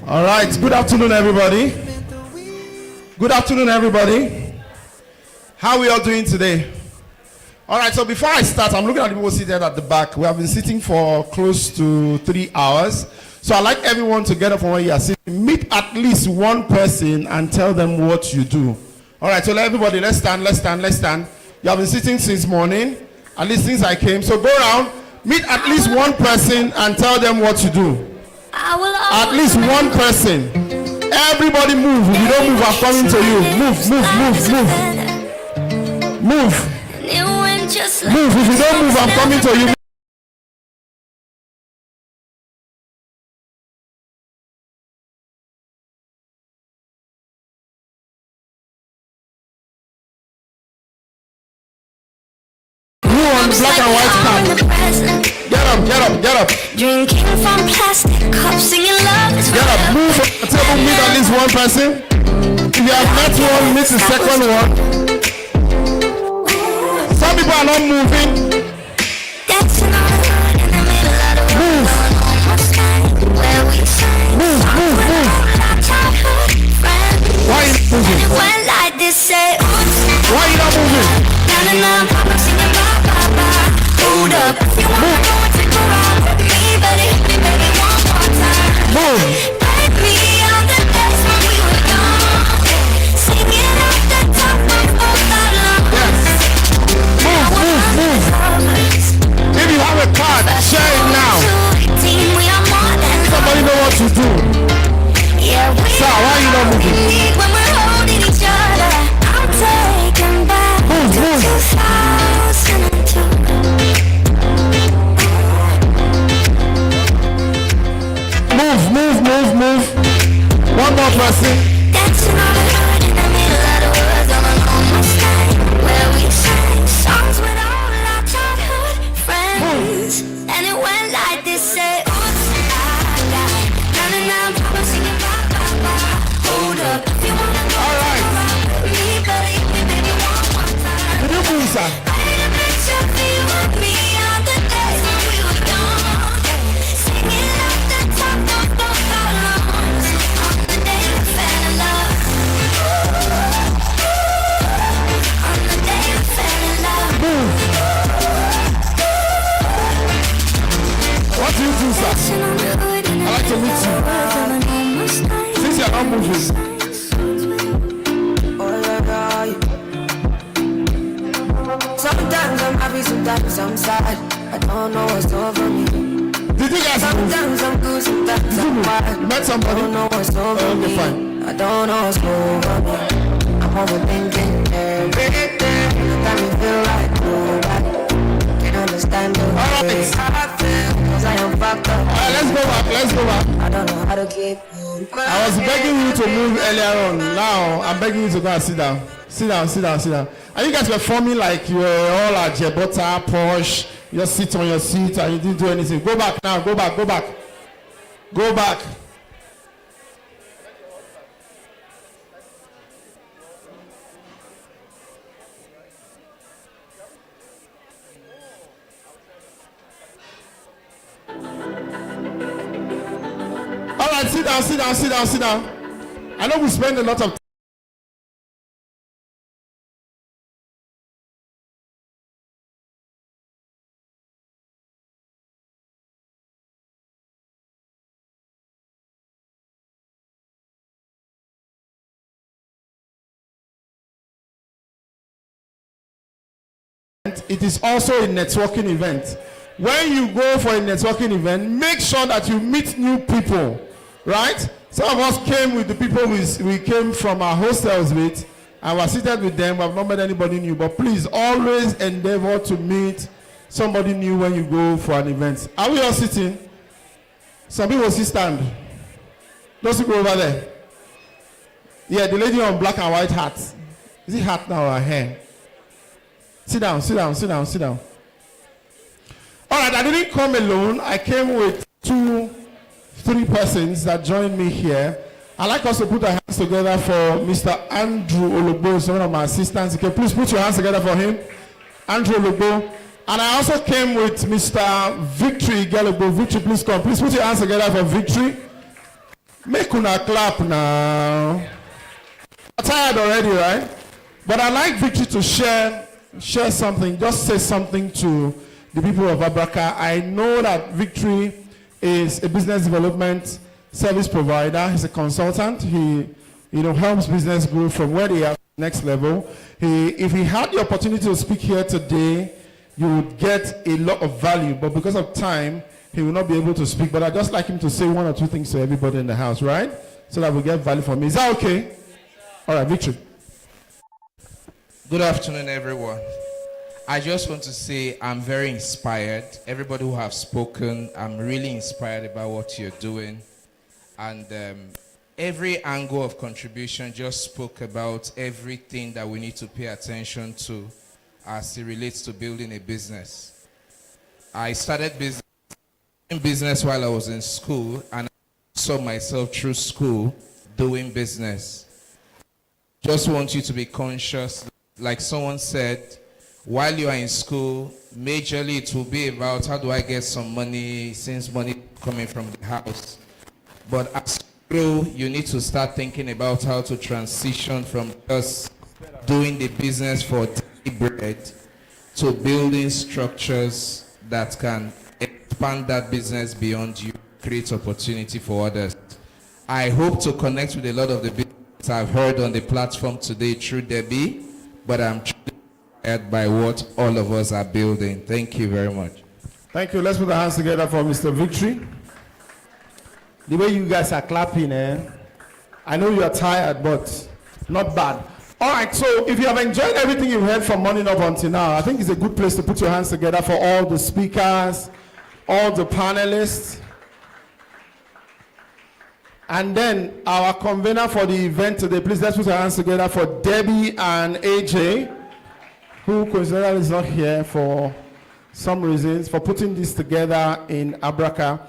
All right, good afternoon, everybody. Good afternoon, everybody. How are we all doing today? All right, so before I start, I'm looking at the people seated at the back. We have been sitting for close to 3 hours. So I'd like everyone to get up from where you are sitting. Meet at least one person and tell them what you do. All right, so everybody, let's stand. You have been sitting since morning, at least since I came. So go around, meet at least one person and tell them what you do. At least one person. Everybody move. If you don't move, I'm coming to you. Move. Move. If you don't move, I'm coming to you. You on the black and white card. Get up. Drinking from plastic cups, singing love is Get up, move from the table, meet at least one person. If you have met one, meet the second one. Some people are not moving. Move. Why are you not moving? Why are you not moving? Move. If you have a card, share it now. Somebody know what to do. Sir, why are you not moving? Move. One more person. Dancing on the hood in the middle of the woods on an almost night where we sang songs with all our childhood friends. And it went like this, say, oops, na singing hold up, if you wanna go around with me, buddy, baby, one more time. Did you move, sir? I need a picture of you with me on the days when we were young, singing at the top of both our lungs on the day we fell in love. On the day we fell in love. What do you do, sir? I'd like to meet you. Since you're not moving, sad. I don't know what's over me. Did you guys move? Sometimes I'm good, sometimes I'm bad. You met somebody? I don't know what's over me. Fine. I don't know what's over me. I'm overthinking everything. Got me feel like nobody can understand the way I feel. 'Cause I am fucked up. All right, let's go back. I don't know how to keep you. I was begging you to move earlier on. Now I'm begging you to go and sit down. Sit down. And you guys were forming like you were all at Jebota, Porsche. You just sit on your seat and you didn't do anything. Go back now. Go back. All right, sit down. I know we spend a lot of time. It is also a networking event. When you go for a networking event, make sure that you meet new people, right? Some of us came with the people we came from our hostels with, and were seated with them. I've not met anybody new, but please always endeavor to meet somebody new when you go for an event. Are we all sitting? Some people still stand. Those people over there. Yeah, the lady on black and white hat. Is it hat now or hair? Sit down. All right, I didn't come alone. I came with 3 persons that joined me here. I'd like us to put our hands together for Mr. Andrew Ologbo, one of my assistants. Okay, please put your hands together for him. Andrew Ologbo. And I also came with Mr. Victory Galogbo. Victory, please come. Please put your hands together for Victory. Make una clap now. I'm tired already, right? But I'd like Victory to share something, just say something to the people of Abraka. I know that Victory is a business development service provider. He's a consultant. He helps business grow from where they are to the next level. If he had the opportunity to speak here today, you would get a lot of value, but because of time, he will not be able to speak. But I'd just like him to say 1 or 2 things to everybody in the house, right? So that we get value from me. Is that okay? All right, Victory. Good afternoon, everyone. I just want to say I'm very inspired. Everybody who have spoken, I'm really inspired about what you're doing. And every angle of contribution just spoke about everything that we need to pay attention to as it relates to building a business. I started business while I was in school, and I saw myself through school doing business. Just want you to be conscious. Like someone said, while you are in school, majorly it will be about how do I get some money, since money coming from the house. But as you grow, you need to start thinking about how to transition from just doing the business for daily bread to building structures that can expand that business beyond you, create opportunity for others. I hope to connect with a lot of the business I've heard on the platform today through Debbie, but I'm truly inspired by what all of us are building. Thank you very much. Thank you. Let's put our hands together for Mr. Victory. The way you guys are clapping, I know you are tired, but not bad. All right, so if you have enjoyed everything you've heard from morning up until now, I think it's a good place to put your hands together for all the speakers, all the panelists, and then our convener for the event today. Please let's put our hands together for Debbie and AJ, who coincidentally is not here for some reasons, for putting this together in Abraka.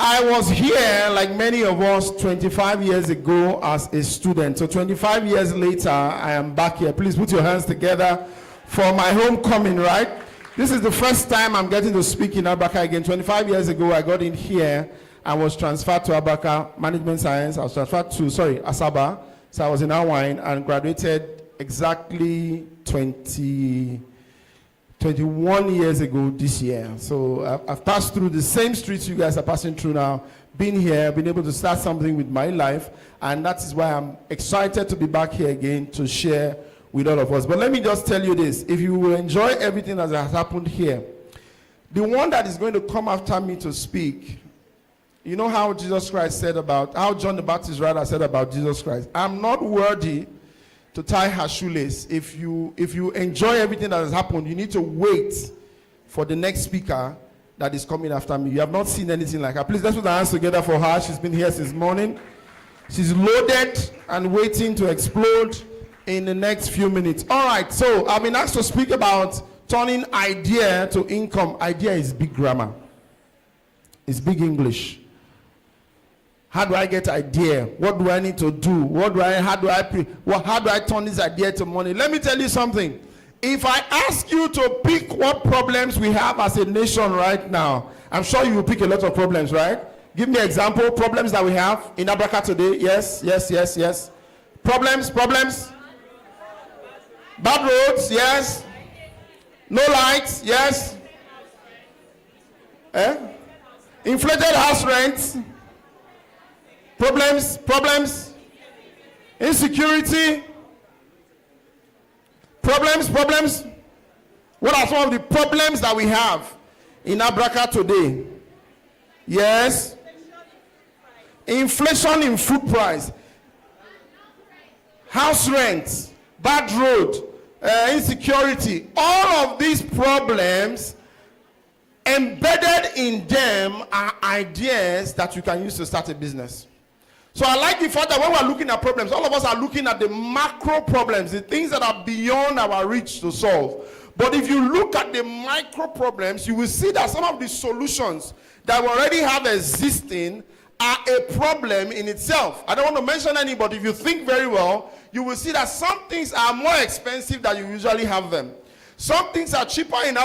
I was here, like many of us, 25 years ago as a student. So 25 years later, I am back here. Please put your hands together for my homecoming, right? This is the first time I'm getting to speak in Abraka again. 25 years ago, I got in here. I was transferred to Abraka Management Science. I was transferred to, Asaba. So I was in Awine and graduated exactly 21 years ago this year. So I've passed through the same streets you guys are passing through now, been here, been able to start something with my life, and that is why I'm excited to be back here again to share with all of us. But let me just tell you this, if you will enjoy everything that has happened here, The one that is going to come after me to speak, you know how Jesus Christ said about, how John the Baptist rather said about Jesus Christ, I'm not worthy to tie her shoelace. If you enjoy everything that has happened, you need to wait for the next speaker that is coming after me. You have not seen anything like her. Please let's put our hands together for her. She's been here since morning. She's loaded and waiting to explode in the next few minutes. All right, so I've been asked to speak about turning idea to income. Idea is big grammar. It's big English. How do I get idea? What do I need to do? How do I turn this idea to money? Let me tell you something. If I ask you to pick what problems we have as a nation right now, I'm sure you will pick a lot of problems, right? Give me an example. Problems that we have in Abraka today. Yes. Problems. Bad roads, yes. No lights, yes. Inflated house rents. Problems. Insecurity. Problems. What are some of the problems that we have in Abraka today? Yes. Inflation in food price. House rent. Bad road. Insecurity. All of these problems, embedded in them are ideas that you can use to start a business. So I like the fact that when we're looking at problems, all of us are looking at the macro problems, the things that are beyond our reach to solve. But if you look at the micro problems, you will see that some of the solutions that we already have existing are a problem in itself. I don't want to mention any, but if you think very well, you will see that some things are more expensive than you usually have them. Some things are cheaper in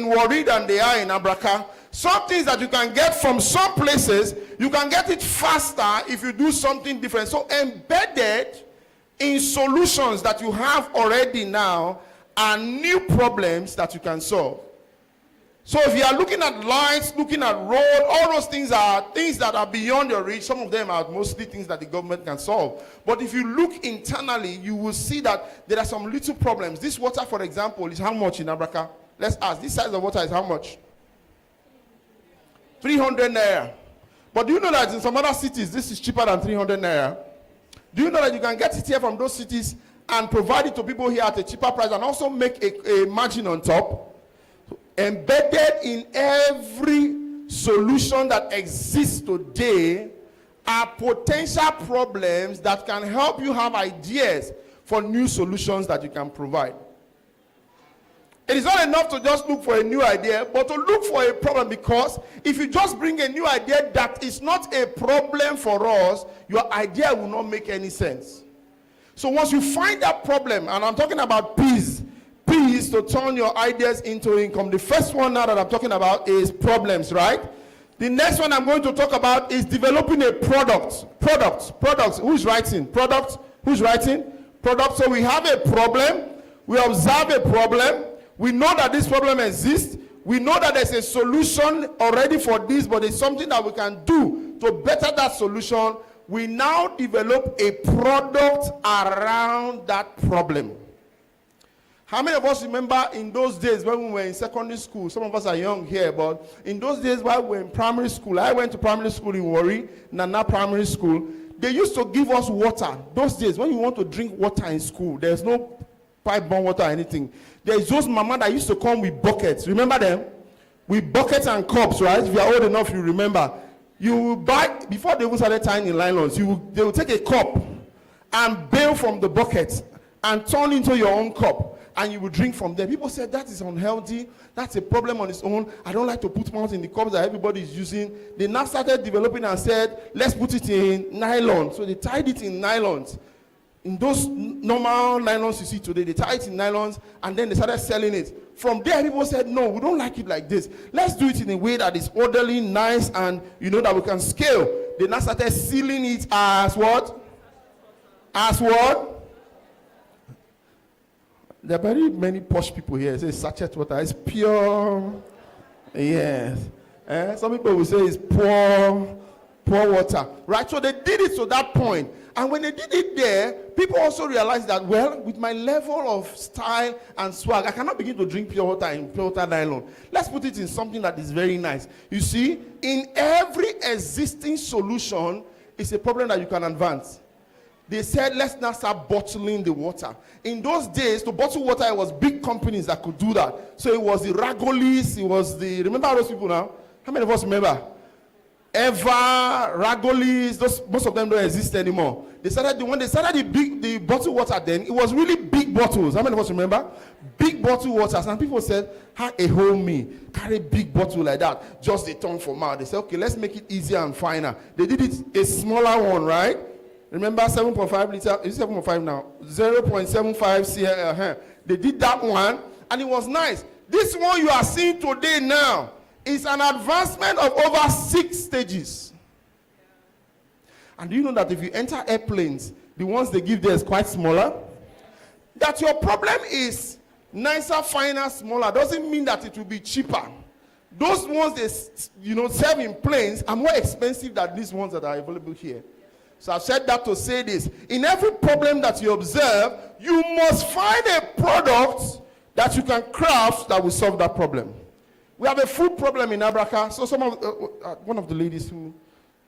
Warri than they are in Abraka. Some things that you can get from some places, you can get it faster if you do something different. So embedded in solutions that you have already now are new problems that you can solve. So if you are looking at lights, looking at road, all those things are things that are beyond your reach. Some of them are mostly things that the government can solve. But if you look internally, you will see that there are some little problems. This water, for example, is how much in Abraka? Let's ask. This size of water is how much? 300 naira. But do you know that in some other cities, this is cheaper than 300 naira? Do you know that you can get it here from those cities and provide it to people here at a cheaper price and also make a margin on top? Embedded in every solution that exists today are potential problems that can help you have ideas for new solutions that you can provide. It is not enough to just look for a new idea, but to look for a problem, because if you just bring a new idea that is not a problem for us, your idea will not make any sense. So once you find that problem, and I'm talking about P's to turn your ideas into income. The first one now that I'm talking about is problems, right? The next one I'm going to talk about is developing a product. Products. Who's writing? Product. Who's writing? Product. So we have a problem. We observe a problem. We know that this problem exists. We know that there's a solution already for this, but it's something that we can do to better that solution. We now develop a product around that problem. How many of us remember in those days when we were in secondary school? Some of us are young here, but in those days while we were in primary school, I went to primary school in Warri, Nana Primary School. They used to give us water. Those days, when you want to drink water in school, there's no pipe-borne water or anything. There's those mama that used to come with buckets. Remember them? With buckets and cups, right? If you are old enough, you remember. You will buy, before they even started tying in nylons, they will take a cup and bail from the bucket and turn into your own cup. And you will drink from there. People said that is unhealthy. That's a problem on its own. I don't like to put mouth in the cups that everybody is using. They now started developing and said, let's put it in nylon. So they tied it in nylons. In those normal nylons you see today, they tied it in nylons and then they started selling it. From there, people said, no, we don't like it like this. Let's do it in a way that is orderly, nice, and you know that we can scale. They now started sealing it as what? As what? There are very many posh people here. They say sachet water. It's pure. Yes. Some people will say it's pour water, right? So they did it to that point. And when they did it there, people also realized that, well, with my level of style and swag, I cannot begin to drink pure water in pure water nylon. Let's put it in something that is very nice. You see, in every existing solution is a problem that you can advance. They said, let's now start bottling the water. In those days, to bottle water, it was big companies that could do that. So it was the Ragolis, it was the, remember those people now? How many of us remember? Eva, Ragolis, most of them don't exist anymore. When they started the bottled water then, it was really big bottles. How many of us remember? Big bottled waters. And people said, how a whole me, carry big bottle like that, just a tongue for mouth. They said, okay, let's make it easier and finer. They did it a smaller one, right? Remember 7.5 liter, it's 7.5 now, 0.75 cl. They did that one, and it was nice. This one you are seeing today now is an advancement of over 6 stages. And do you know that if you enter airplanes, the ones they give there is quite smaller? That your problem is nicer, finer, smaller doesn't mean that it will be cheaper. Those ones they serve in planes are more expensive than these ones that are available here. So I've said that to say this. In every problem that you observe, you must find a product that you can craft that will solve that problem. We have a food problem in Abraka. So one of the ladies who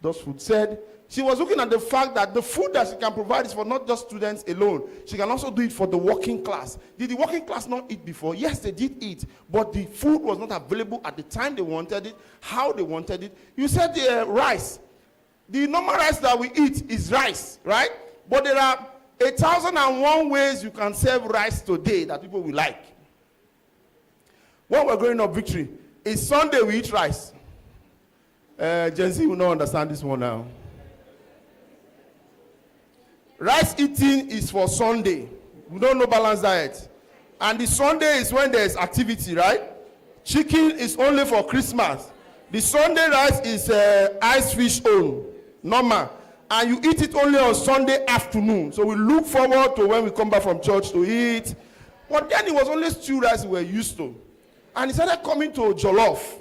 does food said she was looking at the fact that the food that she can provide is for not just students alone. She can also do it for the working class. Did the working class not eat before? Yes, they did eat. But the food was not available at the time they wanted it, how they wanted it. You said the rice. The normal rice that we eat is rice, right? But there are 1,001 ways you can serve rice today that people will like. When we're growing up, Victory, it's Sunday we eat rice. Gen Z will not understand this one now. Rice eating is for Sunday. We don't know balanced diet. And the Sunday is when there's activity, right? Chicken is only for Christmas. The Sunday rice is ice fish own. Normal. And you eat it only on Sunday afternoon. So we look forward to when we come back from church to eat. But then it was only stew rice we were used to. And it started coming to jollof.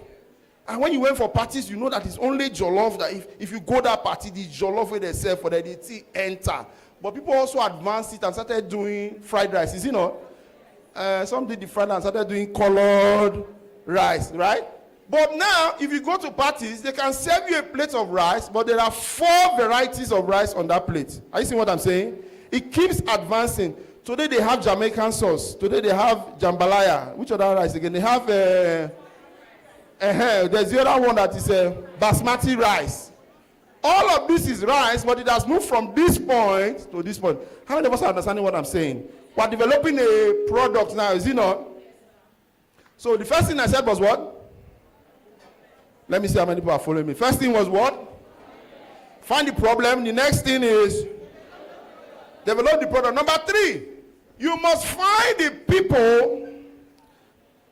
And when you went for parties, you know that it's only jollof. That if you go that party, the jollof where they serve for the tea enter. But people also advanced it and started doing fried rice. Is it not? Some did the fried and started doing colored rice, right? But now, if you go to parties, they can serve you a plate of rice, but there are 4 varieties of rice on that plate. Are you seeing what I'm saying? It keeps advancing. Today they have Jamaican sauce. Today they have jambalaya. Which other rice again? They have, there's the other one that is basmati rice. All of this is rice, but it has moved from this point to this point. How many of us are understanding what I'm saying? We're developing a product now, is it not? So the first thing I said was what? Let me see how many people are following me. First thing was what? Find the problem. The next thing is develop the product. Number 3, you must find the people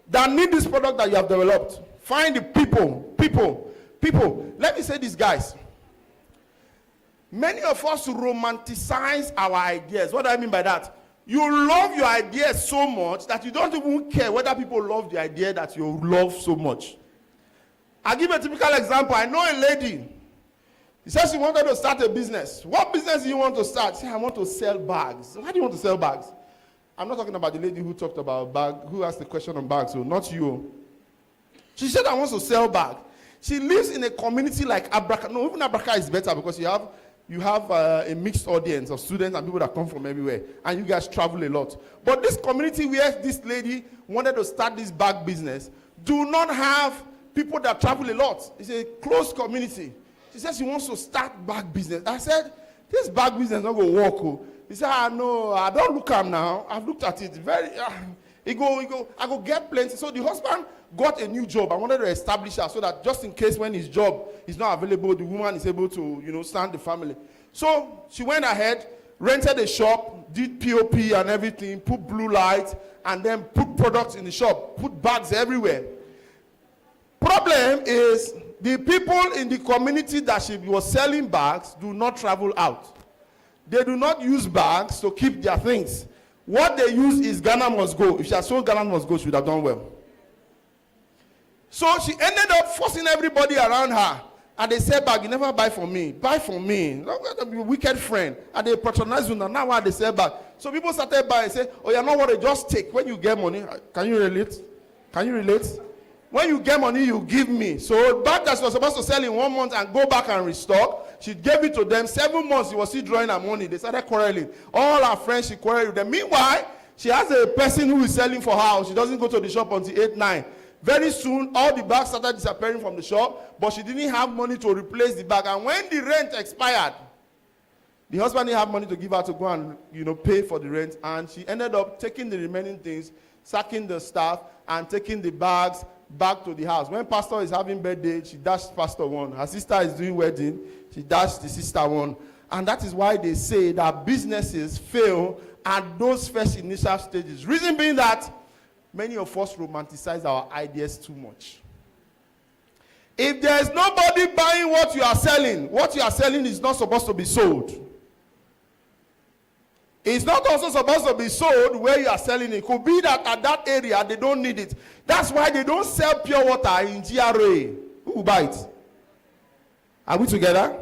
that need this product that you have developed. Find the people. Let me say this, guys. Many of us romanticize our ideas. What do I mean by that? You love your ideas so much that you don't even care whether people love the idea that you love so much. I'll give a typical example. I know a lady. She says she wanted to start a business. What business do you want to start? She said, I want to sell bags. Why do you want to sell bags? I'm not talking about the lady who talked about bag, who asked the question on bags, so not you. She said, I want to sell bags. She lives in a community like Abraka. No, even Abraka is better because you have a mixed audience of students and people that come from everywhere. And you guys travel a lot. But this community where this lady wanted to start this bag business do not have people that travel a lot. It's a closed community. She said she wants to start bag business. I said, this bag business is not going to work. Oh. He said, no, I don't look at now. I've looked at it. He go, I go get plenty. So the husband got a new job. I wanted to establish her so that just in case when his job is not available, the woman is able to, stand the family. So she went ahead, rented a shop, did POP and everything, put blue light, and then put products in the shop, put bags everywhere. Problem is, the people in the community that she was selling bags do not travel out. They do not use bags to keep their things. What they use is Ghana must go. If she had sold Ghana must go, she would have done well. So she ended up forcing everybody around her And they say back, you never buy from me. Buy from me. Wicked friend. And they patronize you now what they say back. So people started buying and say, oh, you're not worried, just take. When you get money, can you relate? Can you relate? When you get money, you give me. So bag that she was supposed to sell in 1 month and go back and restock, she gave it to them. 7 months, she was still drawing her money. They started quarreling. All her friends, she quarreled with them. Meanwhile, she has a person who is selling for her. She doesn't go to the shop until 8, 9. Very soon, all the bags started disappearing from the shop, but she didn't have money to replace the bag. And when the rent expired, the husband didn't have money to give her to go and pay for the rent. And she ended up taking the remaining things, sacking the staff, and taking the bags back to the house. When pastor is having birthday, she dashed pastor one. Her sister is doing wedding, she dashed the sister one. And that is why they say that businesses fail at those first initial stages. Reason being that many of us romanticize our ideas too much. If there is nobody buying what you are selling is not supposed to be sold. It's not also supposed to be sold where you are selling it. It could be that at that area they don't need it. That's why they don't sell pure water in GRA. Who will buy it? Are we together?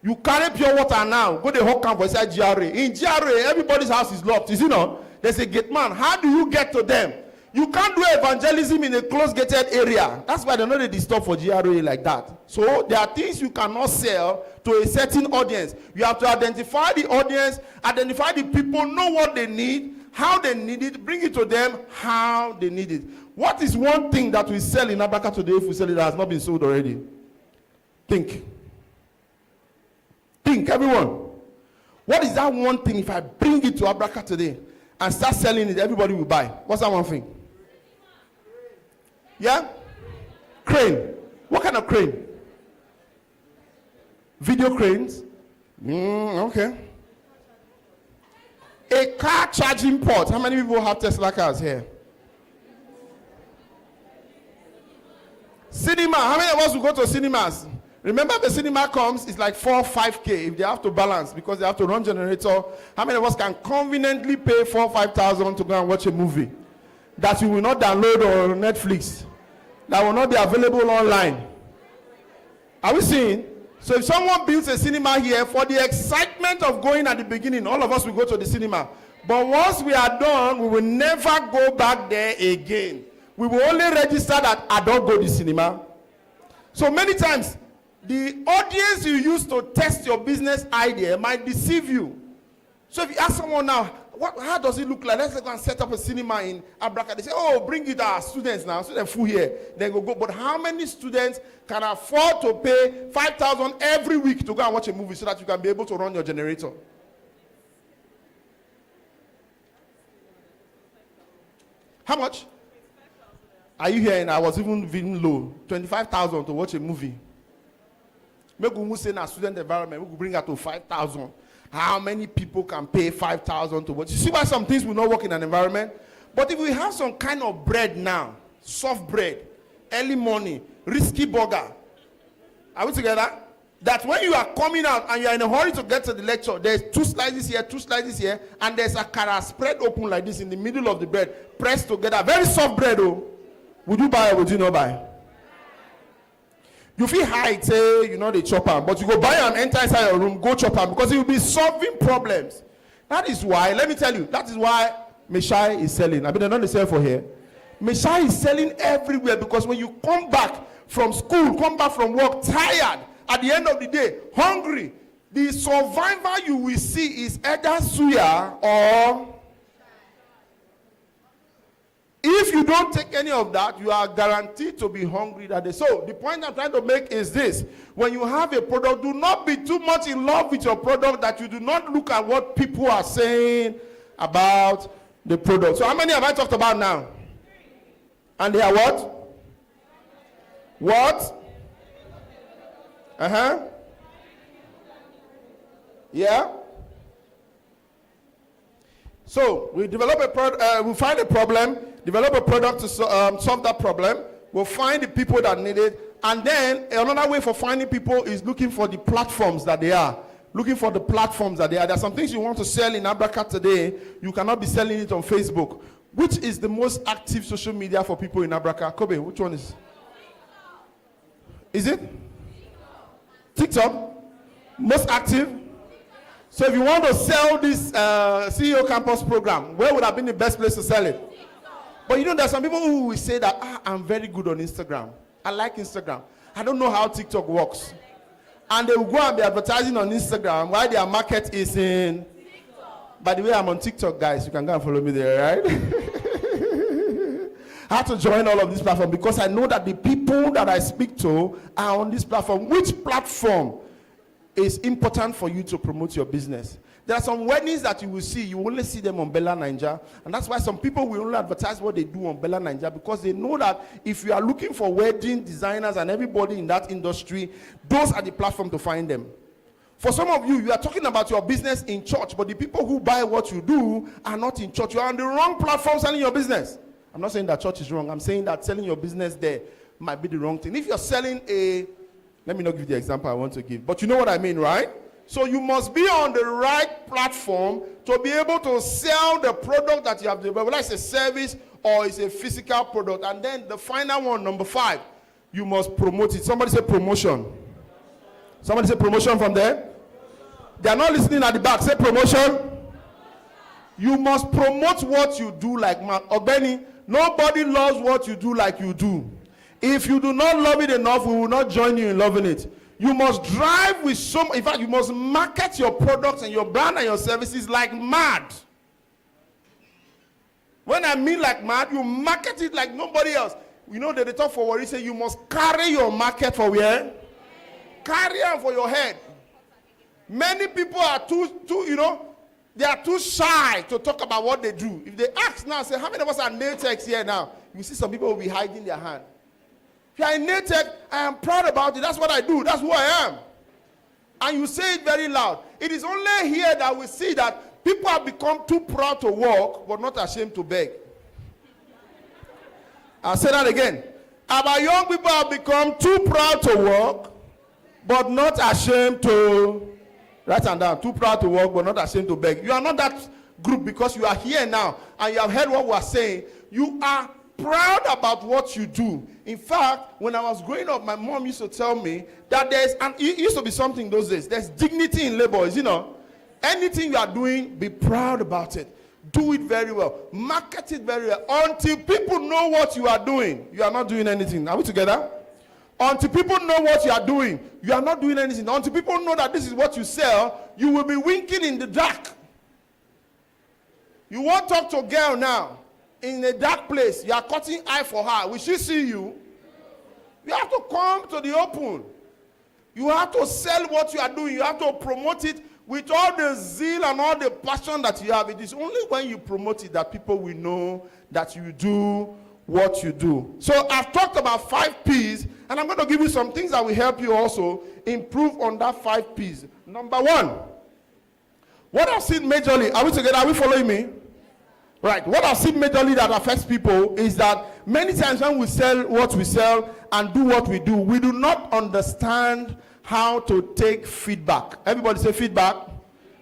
You carry pure water now, go to hot camp for inside GRA. In GRA, everybody's house is locked. Is it not? There's a gate man. How do you get to them? You can't do evangelism in a closed gated area. That's why they're not ready to stop for GRA like that. So there are things you cannot sell to a certain audience. You have to identify the audience, identify the people, know what they need, how they need it, bring it to them, how they need it. What is one thing that we sell in Abraka today if we sell it that has not been sold already? Think. Think, everyone. What is that one thing if I bring it to Abraka today and start selling it, everybody will buy? What's that one thing? Yeah? Crane. What kind of crane? Video cranes? Okay. A car charging port. How many people have Tesla cars here? Cinema. How many of us will go to cinemas? Remember, the cinema comes, it's like 4 or 5K if they have to balance because they have to run generator. How many of us can conveniently pay 4,000 or 5,000 to go and watch a movie that you will not download on Netflix, that will not be available online? Are we seeing? So if someone builds a cinema here, for the excitement of going at the beginning, all of us will go to the cinema. But once we are done, we will never go back there again. We will only register that I don't go to the cinema. So many times, the audience you use to test your business idea might deceive you. So if you ask someone now, how does it look like? Let's go and set up a cinema in Abraka. They say, oh, bring it our students now. Students full here. Then go. But how many students can afford to pay 5,000 every week to go and watch a movie so that you can be able to run your generator? How much? Are you hearing? I was even low. 25,000 to watch a movie. Maybe we say in a student environment, we could bring it to 5,000. How many people can pay 5,000 to watch? You see why some things will not work in an environment? But if we have some kind of bread now, soft bread, early morning, risky burger, are we together? That when you are coming out and you are in a hurry to get to the lecture, there's 2 slices here, and there's a cara spread open like this in the middle of the bread, pressed together. Very soft bread, oh. Would you buy or would you not buy? You feel high, say, they chop them, but you go buy and enter inside your room, go chop them, because it will be solving problems. That is why, let me tell you, that is why Meshai is selling. I mean, they're not the sell for here. Meshai is selling everywhere because when you come back from school, come back from work, tired, at the end of the day, hungry, the survivor you will see is either suya or... If you don't take any of that, you are guaranteed to be hungry that day. So the point I'm trying to make is this. When you have a product, do not be too much in love with your product that you do not look at what people are saying about the product. So how many have I talked about now? And they are what? What? Yeah? So we develop a product, we find a problem, develop a product to solve that problem. We'll find the people that need it. And then another way for finding people is looking for the platforms that they are. Looking for the platforms that they are. There are some things you want to sell in Abraka today. You cannot be selling it on Facebook. Which is the most active social media for people in Abraka? Kobe, which one is? Is it? TikTok? Most active? So if you want to sell this CEO Campus program, where would have been the best place to sell it? But you know, there's some people who will say that, I'm very good on Instagram. I like Instagram. I don't know how TikTok works. And they will go and be advertising on Instagram while their market is in TikTok. By the way, I'm on TikTok, guys. You can go and follow me there, right? I have to join all of this platform because I know that the people that I speak to are on this platform. Which platform is important for you to promote your business? There are some weddings that you will see, you only see them on Bella Ninja, and that's why some people will only advertise what they do on Bella Ninja, because they know that if you are looking for wedding designers and everybody in that industry, those are the platform to find them. For some of you, you are talking about your business in church, but the people who buy what you do are not in church. You are on the wrong platform selling your business. I'm not saying that church is wrong. I'm saying that selling your business there might be the wrong thing. If you're selling let me not give you the example I want to give, but you know what I mean, right? So you must be on the right platform to be able to sell the product that you have developed, whether it's a service or it's a physical product. And then the final one, number 5, you must promote it. Somebody say promotion. Somebody say promotion from there. They are not listening at the back. Say promotion. You must promote what you do like Mark Ogbeni. Nobody loves what you do like you do. If you do not love it enough, we will not join you in loving it. You must drive with some, in fact, you must market your products and your brand and your services like mad. When I mean like mad, you market it like nobody else. You know, they talk for what you say, you must carry your market for where? Carry them for your head. Many people are too, they are too shy to talk about what they do. If they ask now, say, how many of us are nail techs here now? You see some people will be hiding their hand. If you are a nail tech, I am proud about it. That's what I do. That's who I am. And you say it very loud. It is only here that we see that people have become too proud to walk, but not ashamed to beg. I'll say that again. Our young people have become too proud to walk, but not ashamed to, write them down, too proud to walk, but not ashamed to beg. You are not that group because you are here now, and you have heard what we are saying. You are proud about what you do. In fact, when I was growing up, my mom used to tell me that it used to be something those days, there's dignity in labor, anything you are doing, be proud about it. Do it very well. Market it very well. Until people know what you are doing, you are not doing anything. Are we together? Until people know what you are doing, you are not doing anything. Until people know that this is what you sell, you will be winking in the dark. You won't talk to a girl now in a dark place. You are cutting eye for her. Will she see you? You have to come to the open. You have to sell what you are doing. You have to promote it with all the zeal and all the passion that you have. It is only when you promote it that people will know that you do what you do. So I've talked about 5 P's, and I'm going to give you some things that will help you also improve on that 5 P's. Number 1, what I've seen majorly, are we together? Are we following me? Right. What I've seen majorly that affects people is that many times when we sell what we sell and do what we do, we do not understand how to take feedback. Everybody say feedback.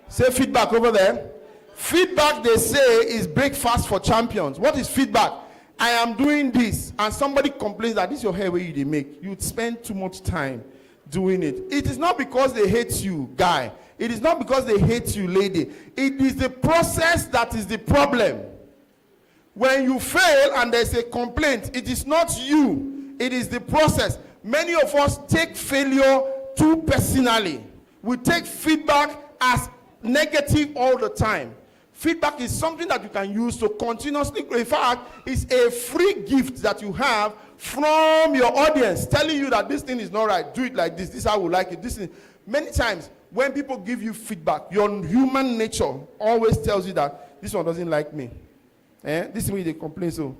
Say feedback over there. Feedback, they say, is breakfast for champions. What is feedback? I am doing this, and somebody complains that this is your hair where you make. You spend too much time doing it. It is not because they hate you, guy. It is not because they hate you, lady. It is the process that is the problem. When you fail and there's a complaint, it is not you. It is the process. Many of us take failure too personally. We take feedback as negative all the time. Feedback is something that you can use to continuously grow. In fact, it's a free gift that you have from your audience telling you that this thing is not right. Do it like this. This is how we like it. This is, many times, when people give you feedback, your human nature always tells you that this one doesn't like me. This is when they complain. So,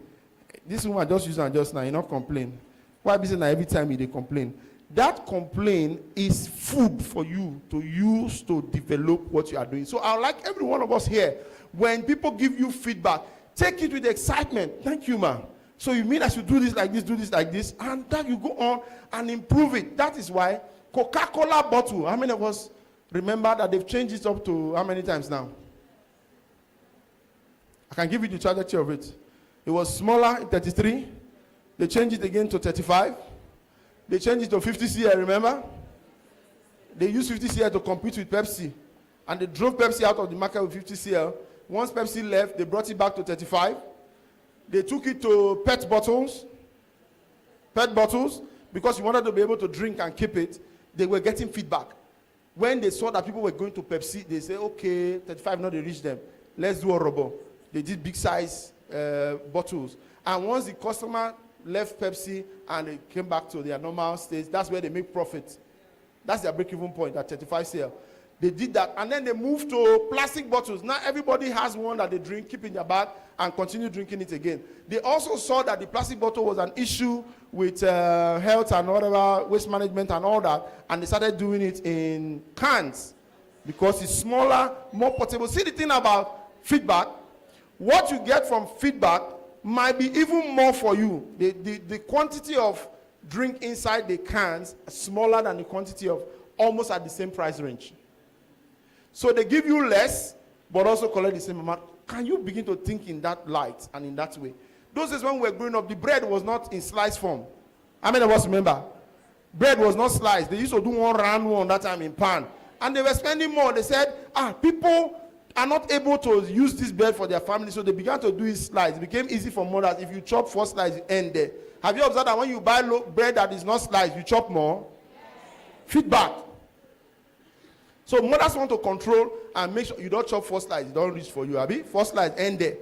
this one I just use and just now, you not complain. Why be saying every time they complain? That complaint is food for you to use to develop what you are doing. So I would like every one of us here, when people give you feedback, take it with excitement. Thank you, ma. So you mean I should do this like this, and then you go on and improve it. That is why Coca-Cola bottle, how many of us remember that they've changed it up to how many times now? I can give you the trajectory of it. It was smaller in 33. They changed it again to 35. They changed it to 50 cl, remember? They used 50 cl to compete with Pepsi. And they drove Pepsi out of the market with 50 cl. Once Pepsi left, they brought it back to 35. They took it to PET bottles, because you wanted to be able to drink and keep it. They were getting feedback. When they saw that people were going to Pepsi, they said, okay, 35, now they reach them. Let's do a robo. They did big size bottles. And once the customer left Pepsi and they came back to their normal state, that's where they make profit. That's their break-even point at 35 cl. They did that, and then they moved to plastic bottles. Now everybody has one that they drink, keep in their bag, and continue drinking it again. They also saw that the plastic bottle was an issue with health and whatever, waste management and all that, and they started doing it in cans because it's smaller, more portable. See the thing about feedback, what you get from feedback might be even more for you. The quantity of drink inside the cans is smaller than the quantity of almost at the same price range. So they give you less, but also collect the same amount. Can you begin to think in that light and in that way? Those days when we were growing up, the bread was not in slice form. How many of us remember? Bread was not sliced. They used to do one round one that time in pan. And they were spending more. They said, people are not able to use this bread for their family, so they began to do it sliced. It became easy for mothers. If you chop 4 slices, you end there. Have you observed that when you buy bread that is not sliced, you chop more? Feedback. So mothers want to control and make sure you don't chop 4 slices. It don't reach for you, Abi. 4 slices end there.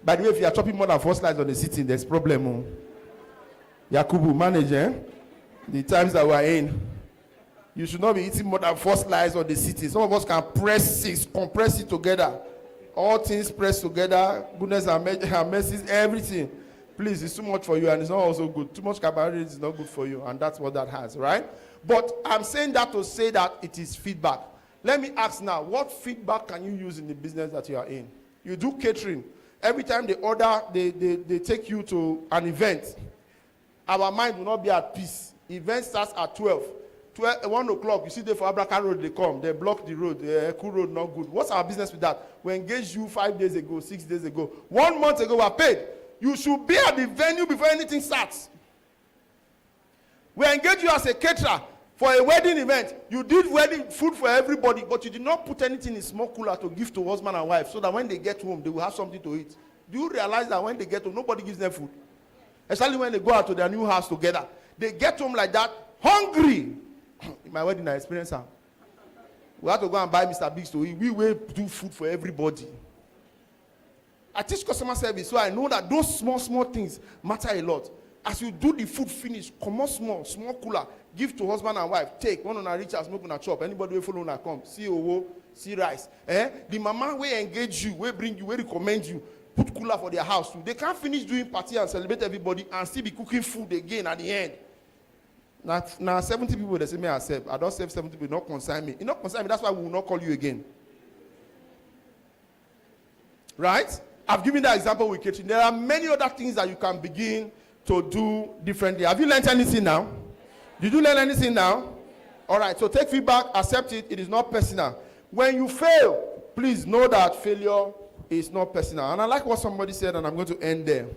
By the way, if you are chopping more than 4 slices on the sitting, there's problem. Oh. Yakubu, manager, the times that we are in, you should not be eating more than 4 slices on the sitting. Some of us can compress it together. All things pressed together, goodness and mercy, everything. Please, it's too much for you, and it's not also good. Too much carbohydrates is not good for you, and that's what that has, right? But I'm saying that to say that it is feedback. Let me ask now, what feedback can you use in the business that you are in? You do catering. Every time they order, they take you to an event. Our mind will not be at peace. Event starts at 1 o'clock, you see there for Abraka Road, they come. They block the road. The Eku Road, not good. What's our business with that? We engaged you 5 days ago, 6 days ago. 1 month ago, we are paid. You should be at the venue before anything starts. We engage you as a caterer for a wedding event. You did wedding food for everybody, but you did not put anything in small cooler to give to husband and wife so that when they get home, they will have something to eat. Do you realize that when they get home, nobody gives them food? Especially when they go out to their new house together. They get home like that, hungry. In my wedding, I experienced that. We had to go and buy Mr. Biggs to eat. We will do food for everybody. I teach customer service, so I know that those small things matter a lot. As you do the food finish, come on small cooler, give to husband and wife, take one on a rich as smoke on a chop. Anybody will follow on come, see owo, see rice. The mama will engage you, will bring you, will recommend you, put cooler for their house too. They can't finish doing party and celebrate everybody and still be cooking food again at the end. Now 70 people they say me accept. I don't save 70 people, not consign me. You not consign me, that's why we will not call you again. Right? I've given that example with catering. There are many other things that you can begin to do differently. Have you learned anything now? Did you learn anything now? All right, so take feedback, accept it. It is not personal. When you fail, please know that failure is not personal. And I like what somebody said, and I'm going to end there.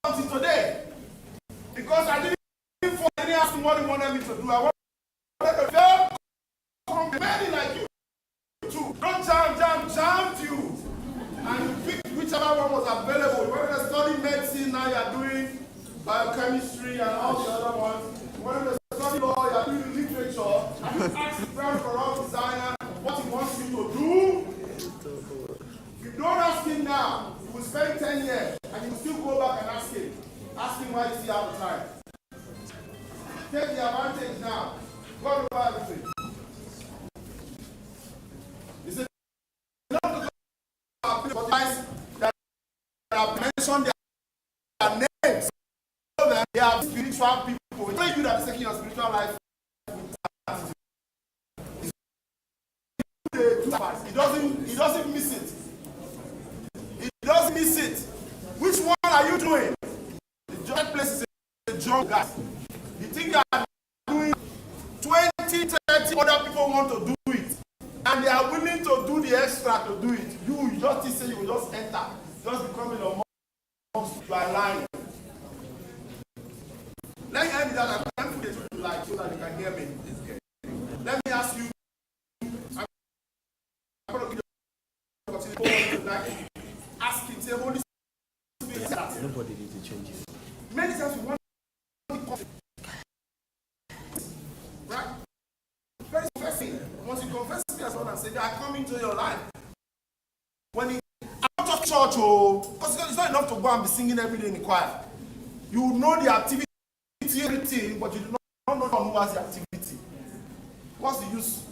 until today. Because I didn't ask him what he wanted me to do. I wanted to very many like you too. Don't jam you. And you pick whichever one was available. You wanted to study medicine, now you're doing biochemistry and all the other ones. You wanted to study law, you're doing literature. And you ask the friend for all designer what he wants you to do. If you don't ask him now, you will spend 10 years and you will still go back and ask him. Ask him why is he out of time. Take the advantage now. God over everything. He said, not the guys that have mentioned their names. So that they are spiritual people. It's not you that is taking your spiritual life. He doesn't miss it. He doesn't miss it. Which one are you doing? The joint place is a drunk guy. You think you are doing 20, 30 other people want to do it. And they are willing to do the extra to do it. You just say you will just enter. Just becoming a monster. You are lying. Let me end that. I'm trying to put it like so that you can hear me. Let me ask you. I'm going to give you like asking, say, Holy Spirit. Nobody needs to change it. Many times we want to right? Very confessing. Once you confess me as well and say, I come into your life. When you out of church, because it's not enough to go and be singing every day in the choir. You know the activity, everything, but you do not know who has the activity. What's the use?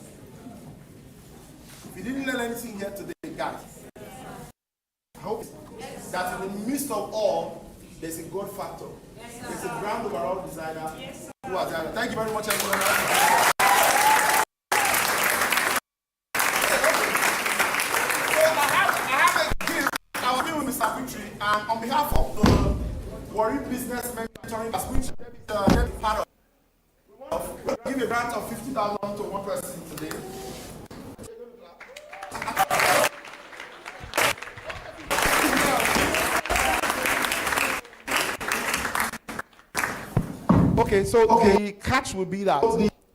If you didn't learn anything here today, guys, I hope that in the midst of all, there's a God factor. There's a brand overall designer who has done it. Thank you very much, everyone. I have a gift. I was dealing with Mr. Victory, and on behalf of the Warri Business Mentoring, we'll give a grant of 50,000 to one person today. Okay, so the catch will be that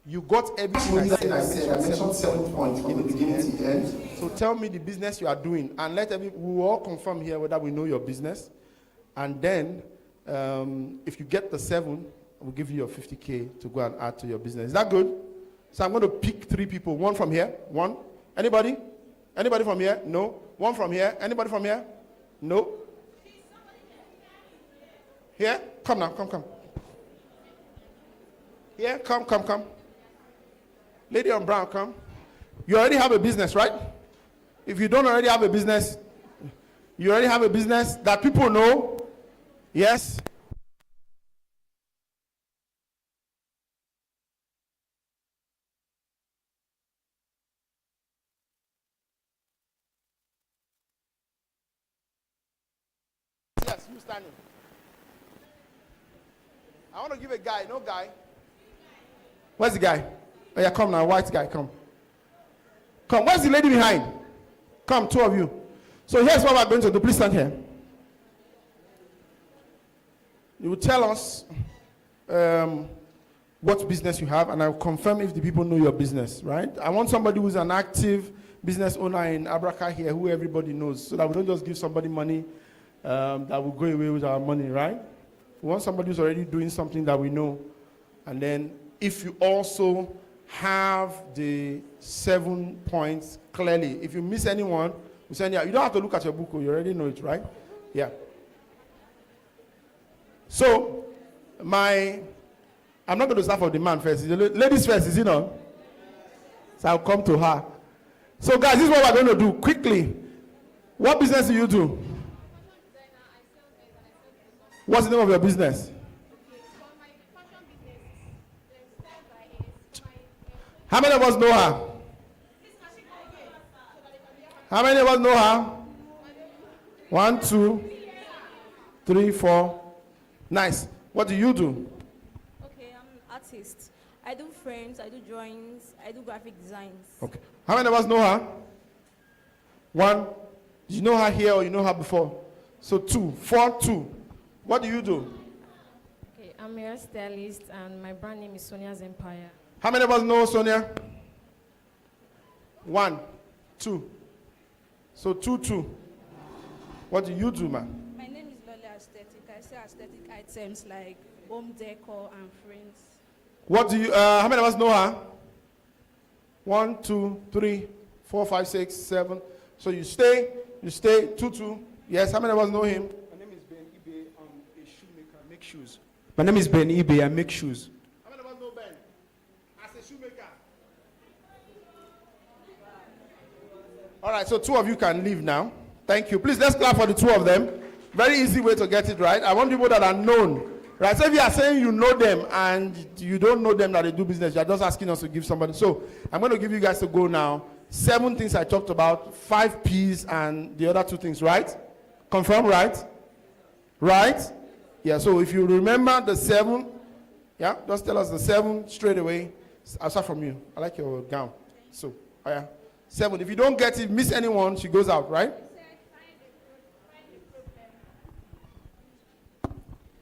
you got everything I said. I mentioned 7 points from the beginning to the end. So tell me the business you are doing, and we will all confirm here whether we know your business. And then, if you get the 7, we'll give you your 50K to go and add to your business. Is that good? So I'm going to pick 3 people. 1 from here. 1. Anybody? Anybody from here? No. 1 from here. Anybody from here? No. Here? Come now. Come. Here, come. Lady on brown, come. You already have a business, right? If you don't already have a business, you already have a business that people know. Yes? Yes, you standing. I want to give a guy, no guy. Where's the guy? Oh yeah, come now, white guy, come. Come, where's the lady behind? Come, 2 of you. So here's what we're going to do. Please stand here. You will tell us what business you have, and I'll confirm if the people know your business, right? I want somebody who's an active business owner in Abraka here, who everybody knows, so that we don't just give somebody money that will go away with our money, right? We want somebody who's already doing something that we know. And then if you also have the 7 points clearly, if you miss anyone, we send you. You don't have to look at your book, you already know it, right? Yeah. So, I'm not going to start for the man first. Ladies first, is it not? So I'll come to her. So guys, this is what we're going to do quickly. What business do you do? What's the name of your business? How many of us know her? How many of us know her? 1, 2, 3, 4. Nice. What do you do? Okay, I'm an artist. I do frames, I do drawings, I do graphic designs. Okay. How many of us know her? 1. Did you know her here or you know her before? So 2. 4, 2. What do you do? Okay, I'm a hairstylist and my brand name is Sonia's Empire. How many of us know Sonia? 1, 2. So 2, 2. What do you do, man? My name is Lolly Aesthetic. I sell aesthetic items like home decor and frames. What do you, how many of us know her? 1, 2, 3, 4, 5, 6, 7. So you stay, 2, 2. Yes, how many of us know him? My name is Ben Ibe. I'm a shoemaker. I make shoes. My name is Ben Ibe. I make shoes. How many of us know Ben? As a shoemaker. All right, so 2 of you can leave now. Thank you. Please, let's clap for the 2 of them. Very easy way to get it right. I want people that are known. Right, so if you are saying you know them and you don't know them that they do business, you are just asking us to give somebody. So I'm going to give you guys to go now. 7 things I talked about, 5 P's and the other 2 things, right? Confirm, right? Right? Yeah, so if you remember the 7, yeah, just tell us the 7 straight away. I'll start from you. I like your gown. So, yeah. 7. If you don't get it, miss anyone, she goes out, right?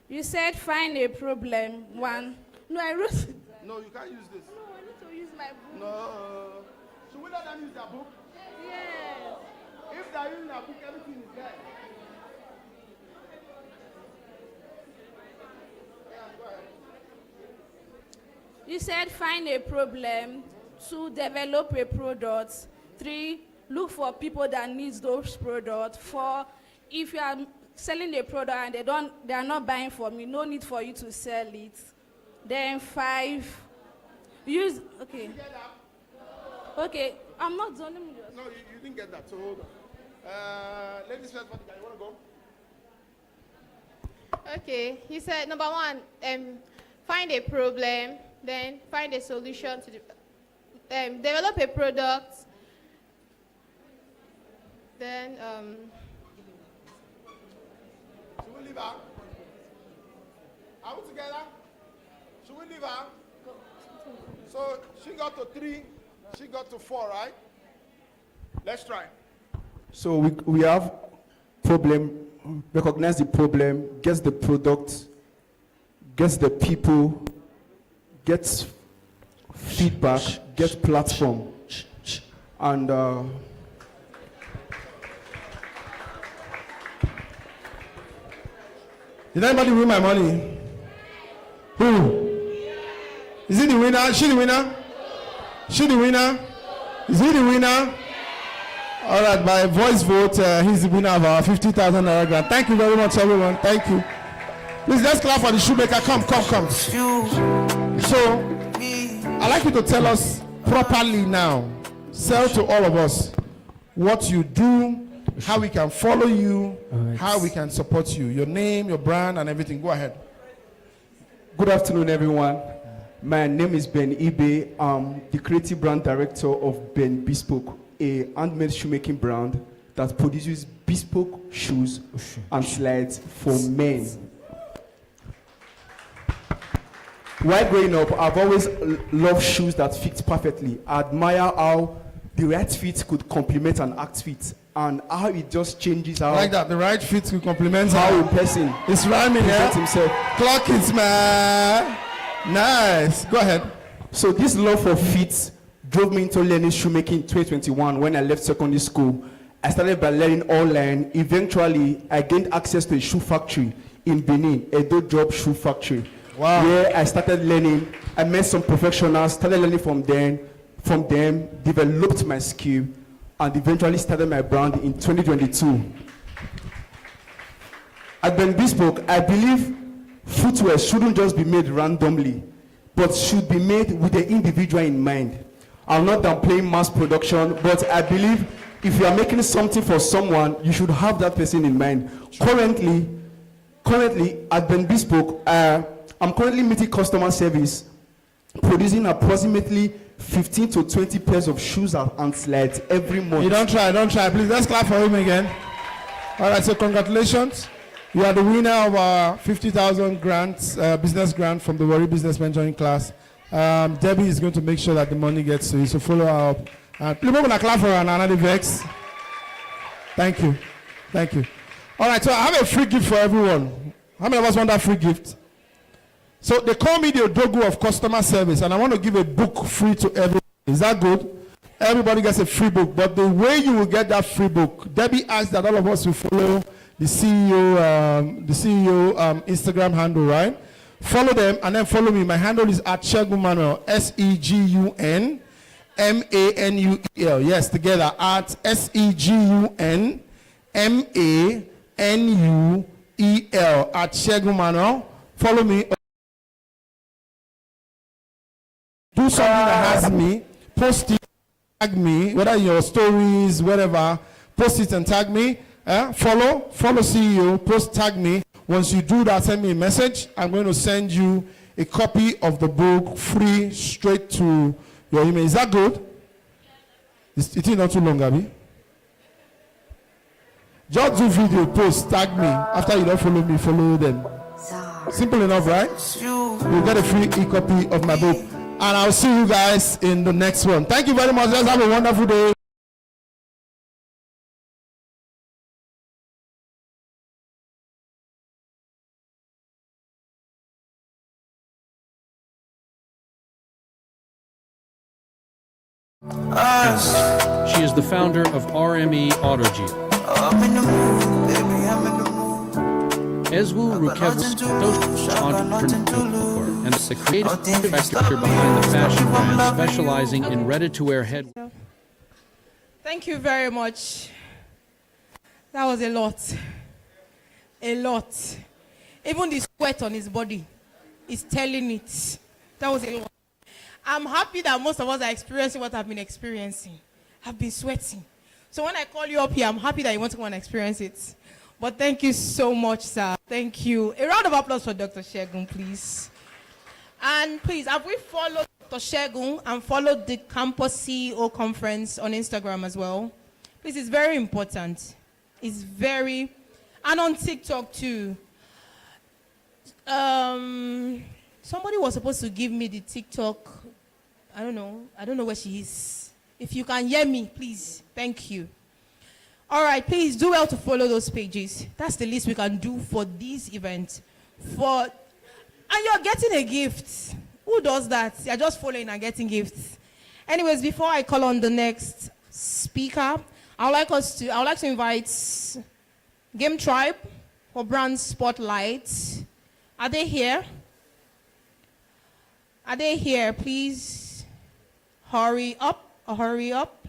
You said find a problem. 1. No, I wrote it. No, you can't use this. No, I need to use my book. No. Should we let them use their book? Yes. If they're using their book, everything is there. Yeah, go ahead. You said find a problem. 2, develop a product. 3, look for people that needs those products. 4, if you are selling a product and they are not buying from you, no need for you to sell it. Then 5, use, okay. Okay, I'm not done. Let me just. No, you didn't get that, so hold on. Ladies first, what you want to go? Okay, he said number 1, find a problem, then find a solution to the, develop a product, then Should we leave her? Are we together? Should we leave her? So she got to 3, she got to 4, right? Let's try. So we have problem, recognize the problem, gets the product, gets the people, gets feedback, gets platform, and Did anybody win my money? Who? Is he the winner? She the winner? She the winner? Is he the winner? All right, by voice vote, he's the winner of our 50,000 naira grant. Thank you very much, everyone. Thank you. Please, let's clap for the shoemaker. Come. So, I'd like you to tell us properly now, sell to all of us what you do, how we can follow you, how we can support you, your name, your brand, and everything. Go ahead. Good afternoon, everyone. My name is Ben Ibe. I'm the creative brand director of Ben Bespoke, a handmade shoemaking brand that produces bespoke shoes and slides for men. While growing up, I've always loved shoes that fit perfectly. I admire how the right fit could complement an act fit, and how it just changes how. I like that. The right fit could complement how a person. It's rhyming, yeah? Himself. Clock it, man. Nice. Go ahead. So this love for fit drove me into learning shoemaking in 2021 when I left secondary school. I started by learning online. Eventually, I gained access to a shoe factory in Benin, Edo Job Shoe Factory. Wow. Where I started learning. I met some professionals, started learning from them, developed my skill, and eventually started my brand in 2022. At Ben Bespoke, I believe footwear shouldn't just be made randomly, but should be made with the individual in mind. I'm not downplaying mass production, but I believe if you are making something for someone, you should have that person in mind. Currently at Ben Bespoke, I'm currently meeting customer service, producing approximately 15 to 20 pairs of shoes and slides every month. You don't try. Please, let's clap for him again. All right, so congratulations. You are the winner of our 50,000 grants, business grant from the Warri Business Mentoring class. Debbie is going to make sure that the money gets to you, so follow her up. Please, we're going to clap for her and another vex. Thank you. All right, so I have a free gift for everyone. How many of us want that free gift? So they call me the Odogu of customer service, and I want to give a book free to everyone. Is that good? Everybody gets a free book, but the way you will get that free book, Debbie asked that all of us will follow the CEO Instagram handle, right? Follow them and then follow me. My handle is at Segun Manuel, SEGUNMANUEL. Yes, together at SEGUNMANUEL at Segun Manuel. Follow me. Do something that has me. Post it, tag me, whether in your stories, whatever. Post it and tag me. Follow CEO. Post, tag me. Once you do that, send me a message. I'm going to send you a copy of the book free straight to your email. Is that good? It is not too long, Abby. Just do video, post, tag me. After you don't follow me, follow them. Simple enough, right? You'll get a free e-copy of my book. And I'll see you guys in the next one. Thank you very much. Let's have a wonderful day. She is the founder of RME Autogeo. Ezwu Rukevwu, social entrepreneur and the creative director behind the fashion brand specializing in ready-to-wear head. Thank you very much. That was a lot. A lot. Even the sweat on his body is telling it. That was a lot. I'm happy that most of us are experiencing what I've been experiencing. I've been sweating. So when I call you up here, I'm happy that you want to come and experience it. But thank you so much, sir. Thank you. A round of applause for Dr. Segun, please. And please, have we followed Dr. Segun and followed the Campus CEO conference on Instagram as well? Please, it's very important. It's very, and on TikTok too. Somebody was supposed to give me the TikTok. I don't know where she is. If you can hear me, please. Thank you. All right, please do well to follow those pages. That's the least we can do for this event. And you're getting a gift. Who does that? You're just following and getting gifts. Anyways, before I call on the next speaker, I would like to invite Game Tribe for Brand Spotlight. Are they here? Are they here? Please hurry up. Hurry up.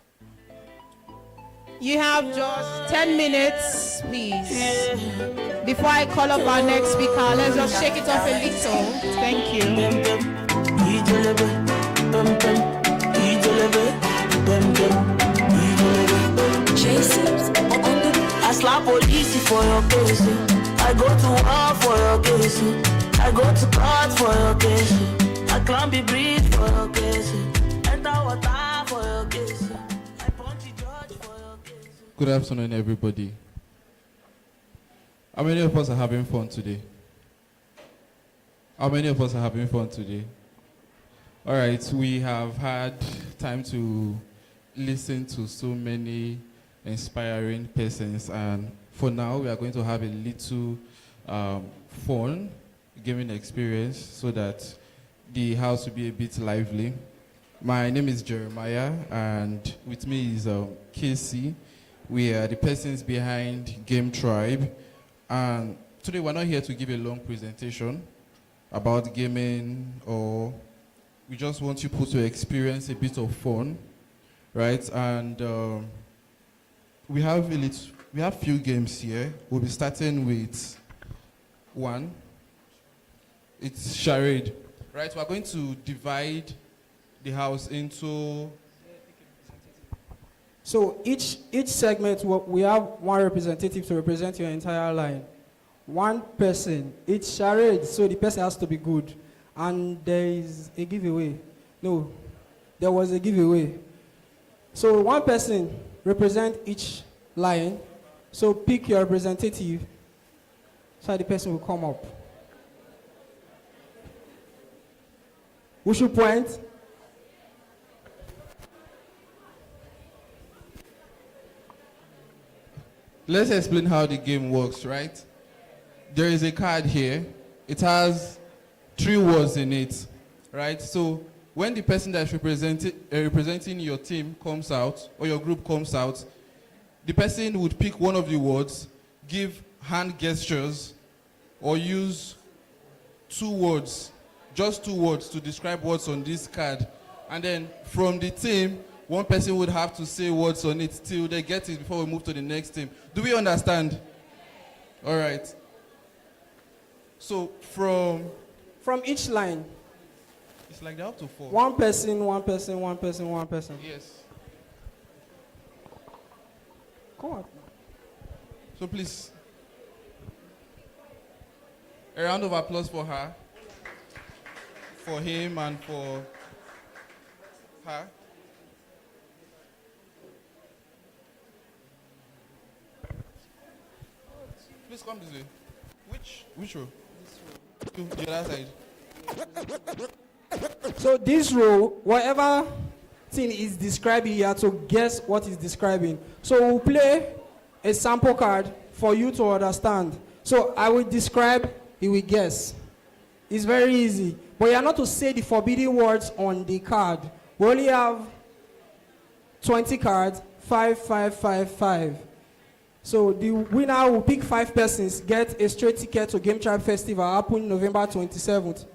You have just 10 minutes, please. Before I call up our next speaker, let's just shake it off a little. Thank you. I slap police for your case. I go to war for your case. I go to court for your case. I climb the bridge for your case. Enter water for your case. I punch the judge for your case. Good afternoon, everybody. How many of us are having fun today? How many of us are having fun today? All right, we have had time to listen to so many inspiring persons, and for now, we are going to have a little fun gaming experience so that the house will be a bit lively. My name is Jeremiah, and with me is Casey. We are the persons behind Game Tribe, and today we're not here to give a long presentation about gaming, or we just want you people to experience a bit of fun, right? And we have few games here. We'll be starting with one. It's charade, right? We're going to divide the house into. So each segment, we have one representative to represent your entire line. One person, it's charade, so the person has to be good. And there is a giveaway. No, there was a giveaway. So one person represent each line. So pick your representative so the person will come up. Who should point? Let's explain how the game works, right? there is a card here. It has 3 words in it, right? So when the person that's representing your team comes out, or your group comes out, the person would pick one of the words, give hand gestures, or use 2 words, just 2 words to describe what's on this card. And then from the team, one person would have to say words on it till they get it before we move to the next team. Do we understand? All right. So from each line, it's like they're up to 4. one person, one person, one person, one person. Yes. Come on. So please, a round of applause for her, for him, and for her. Please come this way. Which row? To the other side. So this row, whatever thing is describing, you have to guess what it's describing. So we'll play a sample card for you to understand. So I will describe, he will guess. It's very easy. But you are not to say the forbidden words on the card. We only have 20 cards, 5, 5, 5, 5. So the winner will pick 5 persons, get a straight ticket to Game Tribe Festival, happening November 27th.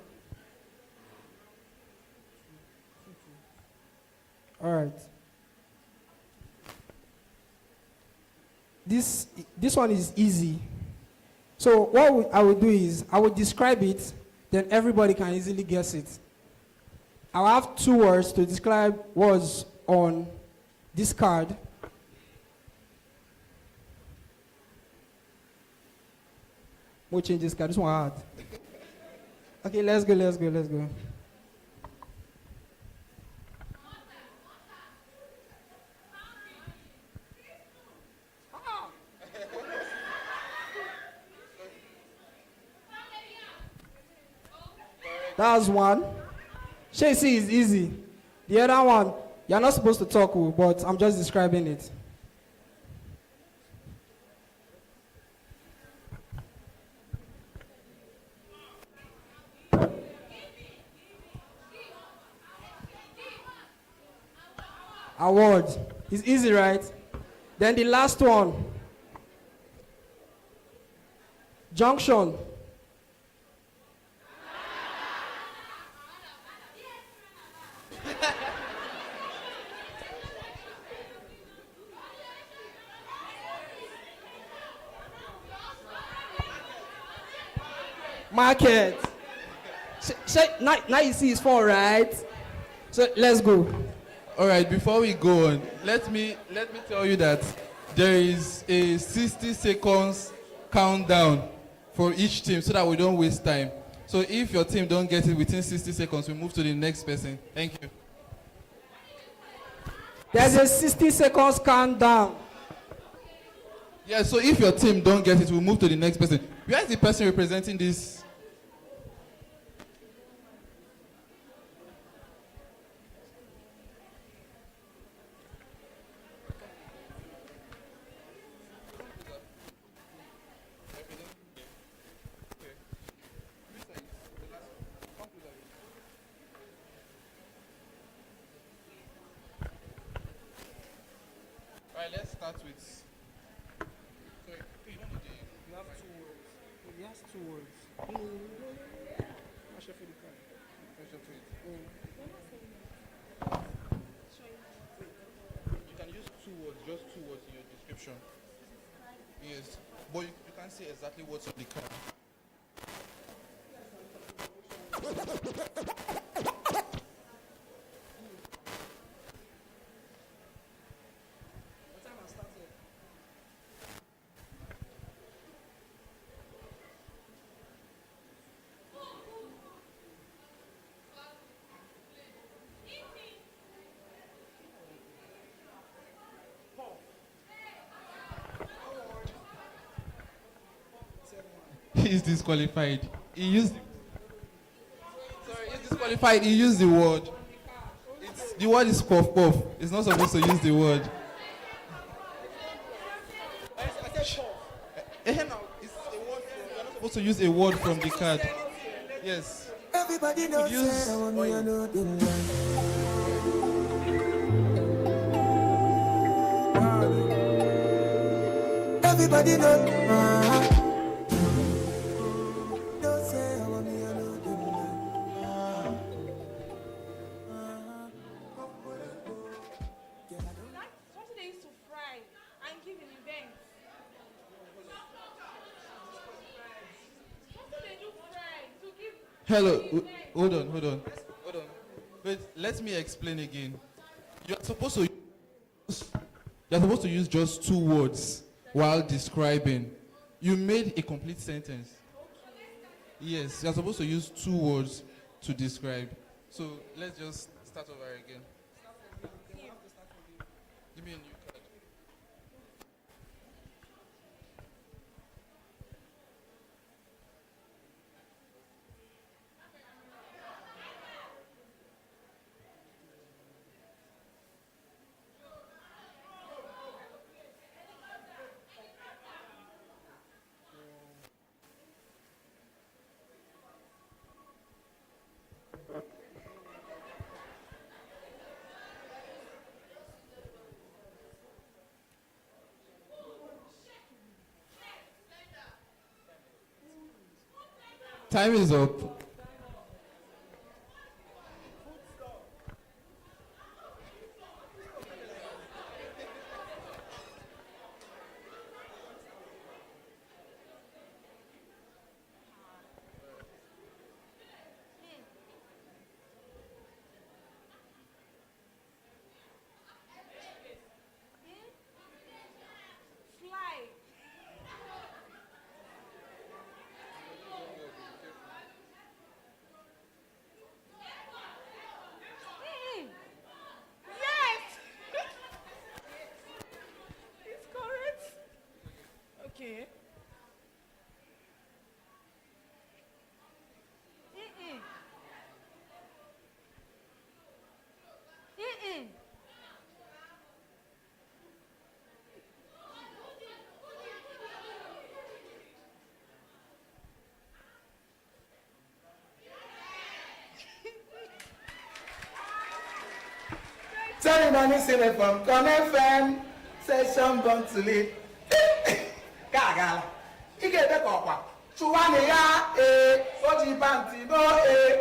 All right. This one is easy. So what I will do is, I will describe it, then everybody can easily guess it. I'll have 2 words to describe what's on this card. We'll change this card. This one hard. Okay, let's go. That's one. Chasey is easy. The other one, you're not supposed to talk, but I'm just describing it. Award. It's easy, right? Then the last one. Junction. Market. Now you see it's 4, right? So let's go. All right, before we go on, let me tell you that there is a 60 seconds countdown for each team so that we don't waste time. So if your team don't get it within 60 seconds, we move to the next person. Thank you. There's a 60 seconds countdown. Yeah, so if your team don't get it, we'll move to the next person. Where is the person representing this? Alright, let's start with. Sorry, you don't need the. You have 2 words. He has 2 words. You can use 2 words, just 2 words in your description. Yes, but you can't say exactly what's on the card. He's disqualified. He used. Sorry, he's disqualified. He used the word. The word is puff puff. It's not supposed to use the word. It's a word you're not supposed to use a word from the card. Yes. Everybody knows use I want me, I know the line. Everybody know. Don't say I want me, I know the line. Something they used to fry and give in events. Something they do fry to give. Hello. Hold on. Wait, let me explain again. You're supposed to use just 2 words while describing. You made a complete sentence. Yes, you're supposed to use 2 words to describe. So let's just start over again. Give me a new card. Time is up. Fly. Yes. It's correct. Okay. Mm-mm. Mm-mm. Tell me money sing from Con FM, session born to lead. Gaga. You get the copper. Chuane ya, Oji panty, no,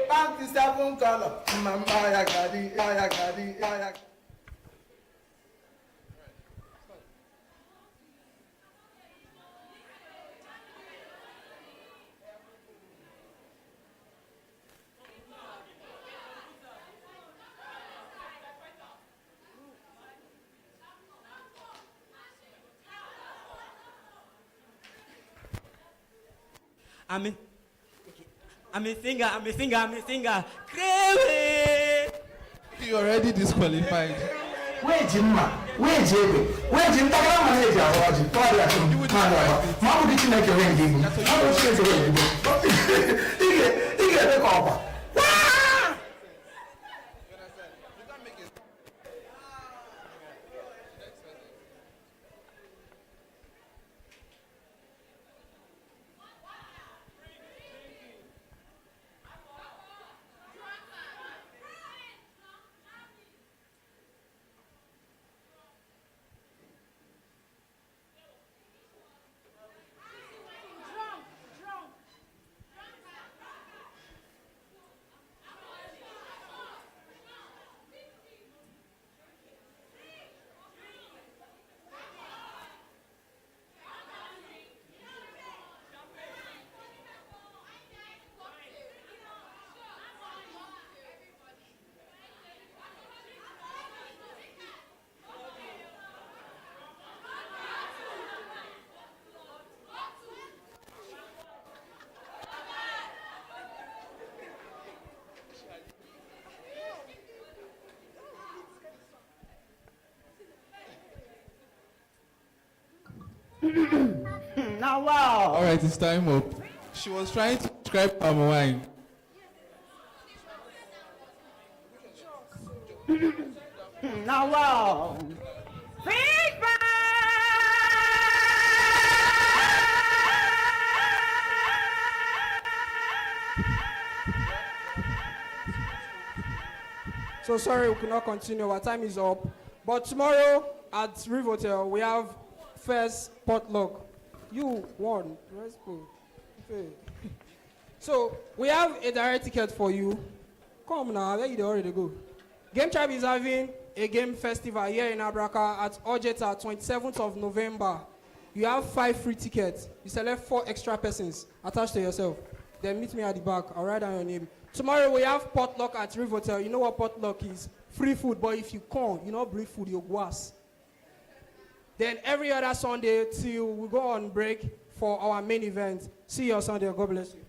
panty 7 color. Mamba ya gadi, ya gadi, ya. I'm a singer. Crazy. You're already disqualified. Where's Jimma? Where's Jimmy? Where's Jim? I'm going to get you. Mama, did you make your ring? How much is the ring? You get the copper. Now, wow. All right, it's time up. She was trying to describe palm wine. Now, wow. So sorry we cannot continue. Our time is up. But tomorrow at Riv Hotel, we have first potluck. You won. Let's go. Okay. So we have a direct ticket for you. Come now, where you already go? Game Tribe is having a game festival here in Abraka at Ojeta, 27th of November. You have 5 free tickets. You select 4 extra persons attached to yourself. Then meet me at the back. I'll write down your name. Tomorrow we have potluck at Riv Hotel. You know what potluck is? Free food, but if you come, you not bring food, you guas. Then every other Sunday till we go on break for our main event. See you on Sunday. God bless you.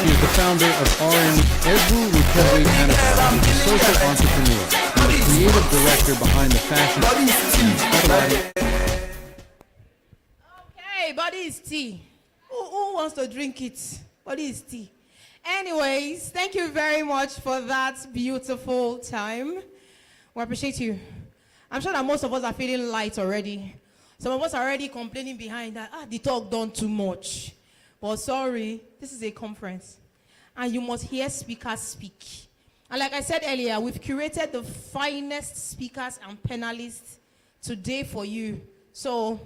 He is the founder of RM. Ezwu Rukevi Annabelle is a social entrepreneur and the creative director behind the fashion. Okay, body is tea. Who wants to drink it? Body is tea. Anyways, thank you very much for that beautiful time. We appreciate you. I'm sure that most of us are feeling light already. Some of us are already complaining behind that, the talk done too much. But sorry, this is a conference. And you must hear speakers speak. And like I said earlier, we've curated the finest speakers and panelists today for you. So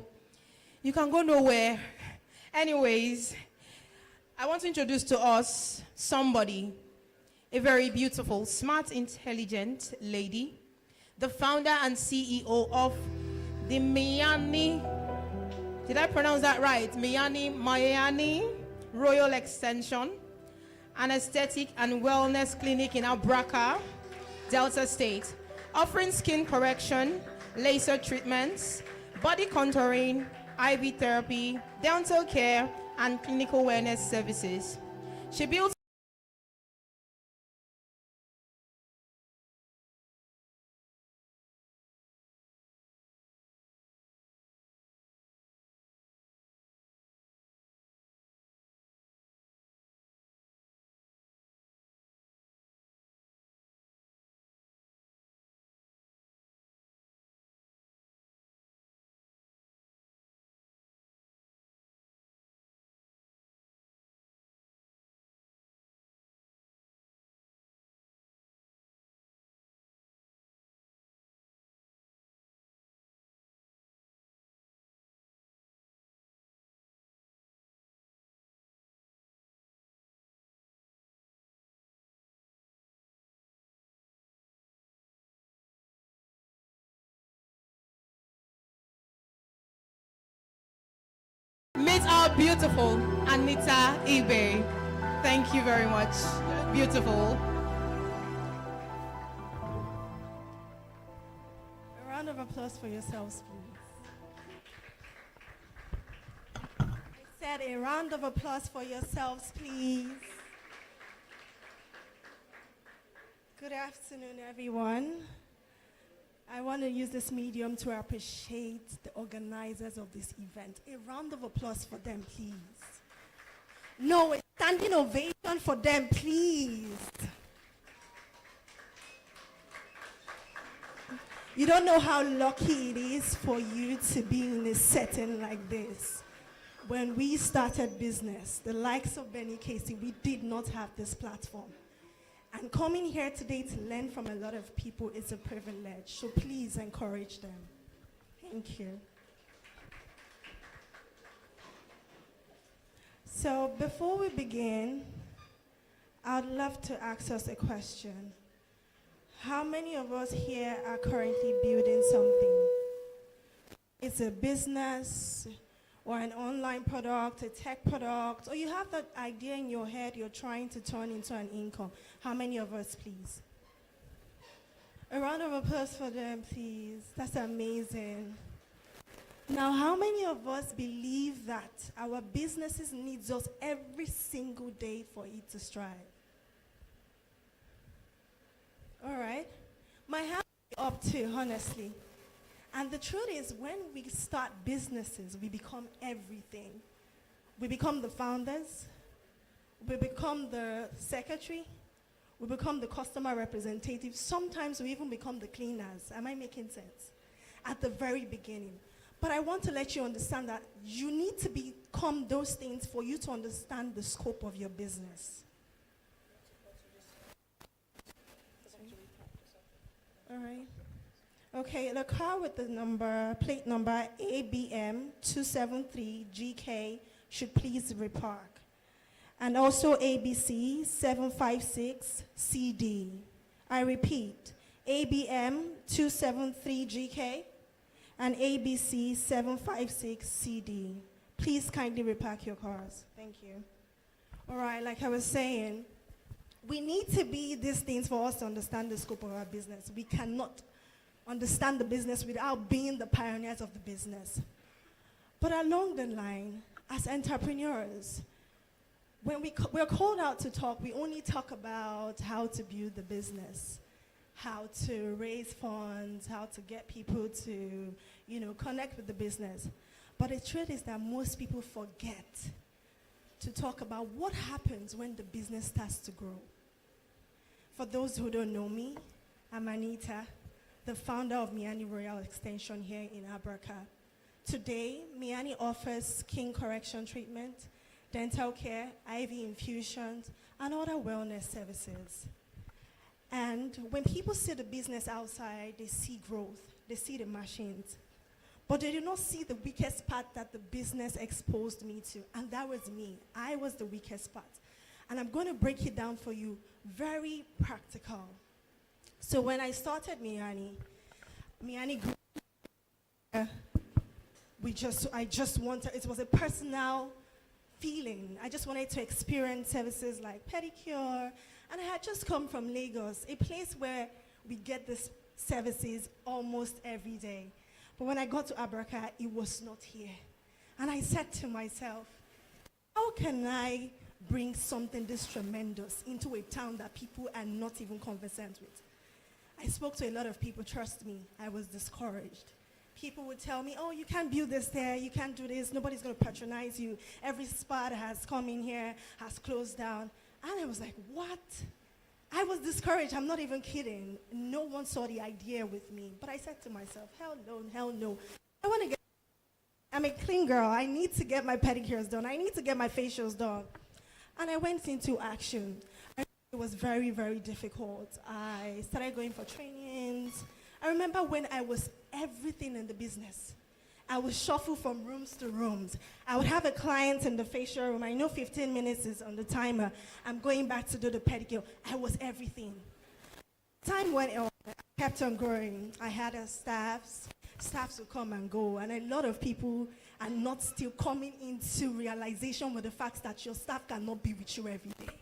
you can go nowhere. Anyways, I want to introduce to us somebody, a very beautiful, smart, intelligent lady, the founder and CEO of the Miami, did I pronounce that right? Miami Royal Extension, an aesthetic and wellness clinic in Abraka, Delta State, offering skin correction, laser treatments, body contouring, IV therapy, dental care, and clinical wellness services. She built meet our beautiful Anita Ibe. Thank you very much. Beautiful. A round of applause for yourselves, please. I said a round of applause for yourselves, please. Good afternoon, everyone. I want to use this medium to appreciate the organizers of this event. A round of applause for them, please. No, a standing ovation for them, please. You don't know how lucky it is for you to be in a setting like this. When we started business, the likes of Benny Casey, we did not have this platform. And coming here today to learn from a lot of people is a privilege. So please encourage them. Thank you. So before we begin, I'd love to ask us a question. How many of us here are currently building something? It's a business or an online product, a tech product, or you have that idea in your head you're trying to turn into an income. How many of us, please? A round of applause for them, please. That's amazing. Now, how many of us believe that our businesses needs us every single day for it to strive? All right. My hand is up too, honestly. And the truth is, when we start businesses, we become everything. We become the founders. We become the secretary. We become the customer representative. Sometimes we even become the cleaners. Am I making sense? At the very beginning. But I want to let you understand that you need to become those things for you to understand the scope of your business. All right. Okay, the car with the plate number ABM 273GK should please repark. And also ABC 756CD. I repeat, ABM 273GK and ABC 756CD. Please kindly repack your cars. Thank you. All right, like I was saying, we need to be these things for us to understand the scope of our business. We cannot understand the business without being the pioneers of the business. But along the line, as entrepreneurs, when we're called out to talk, we only talk about how to build the business, how to raise funds, how to get people to, connect with the business. But the truth is that most people forget to talk about what happens when the business starts to grow. For those who don't know me, I'm Anita, the founder of Miani Royal Extension here in Abraka. Today, Miani offers skin correction treatment, dental care, IV infusions, and other wellness services. And when people see the business outside, they see growth, they see the machines. But they do not see the weakest part that the business exposed me to, and that was me. I was the weakest part. And I'm going to break it down for you, very practical. So when I started Miani grew. It was a personal feeling. I just wanted to experience services like pedicure. And I had just come from Lagos, a place where we get these services almost every day. But when I got to Abraka, it was not here. And I said to myself, how can I bring something this tremendous into a town that people are not even conversant with? I spoke to a lot of people, trust me, I was discouraged. People would tell me, oh, you can't build this there, you can't do this, nobody's going to patronize you. Every spot has come in here, has closed down. And I was like, what? I was discouraged, I'm not even kidding. No one saw the idea with me. But I said to myself, hell no. I'm a clean girl, I need to get my pedicures done, I need to get my facials done. And I went into action. It was very, very difficult. I started going for trainings. I remember when I was everything in the business. I would shuffle from rooms to rooms. I would have a client in the facial room. I know 15 minutes is on the timer. I'm going back to do the pedicure. I was everything. Time went on. I kept on growing. I had staffs. Staffs would come and go. And a lot of people are not still coming into realization with the fact that your staff cannot be with you every day.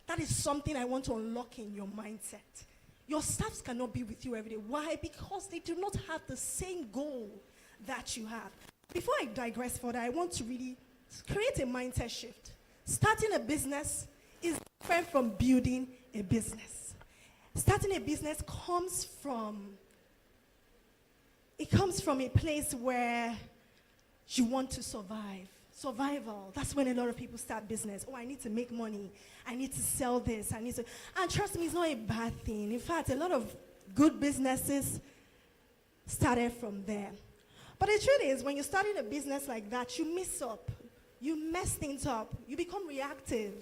That is something I want to unlock in your mindset. Your staffs cannot be with you every day. Why? Because they do not have the same goal that you have. Before I digress further, I want to really create a mindset shift. Starting a business is different from building a business. Starting a business comes from a place where you want to survive. Survival. That's when a lot of people start business. Oh, I need to make money. I need to sell this. And trust me, it's not a bad thing. In fact, a lot of good businesses started from there. But the truth is, when you're starting a business like that, you mess up. You mess things up. You become reactive.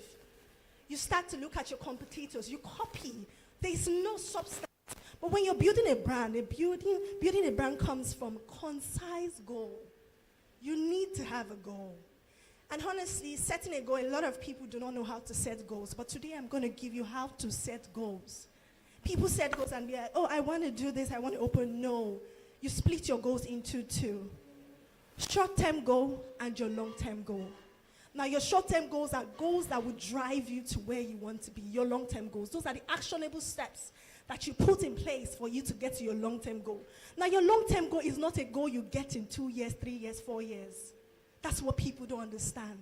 You start to look at your competitors. You copy. There's no substance. But when you're building a brand, building a brand comes from concise goal. You need to have a goal. And honestly, setting a goal, a lot of people do not know how to set goals. But today I'm going to give you how to set goals. People set goals and be like, oh, I want to do this, I want to open. No. You split your goals into two. Short-term goal and your long-term goal. Now, your short-term goals are goals that will drive you to where you want to be. Your long-term goals, those are the actionable steps that you put in place for you to get to your long-term goal. Now, your long-term goal is not a goal you get in 2 years, 3 years, 4 years. That's what people don't understand.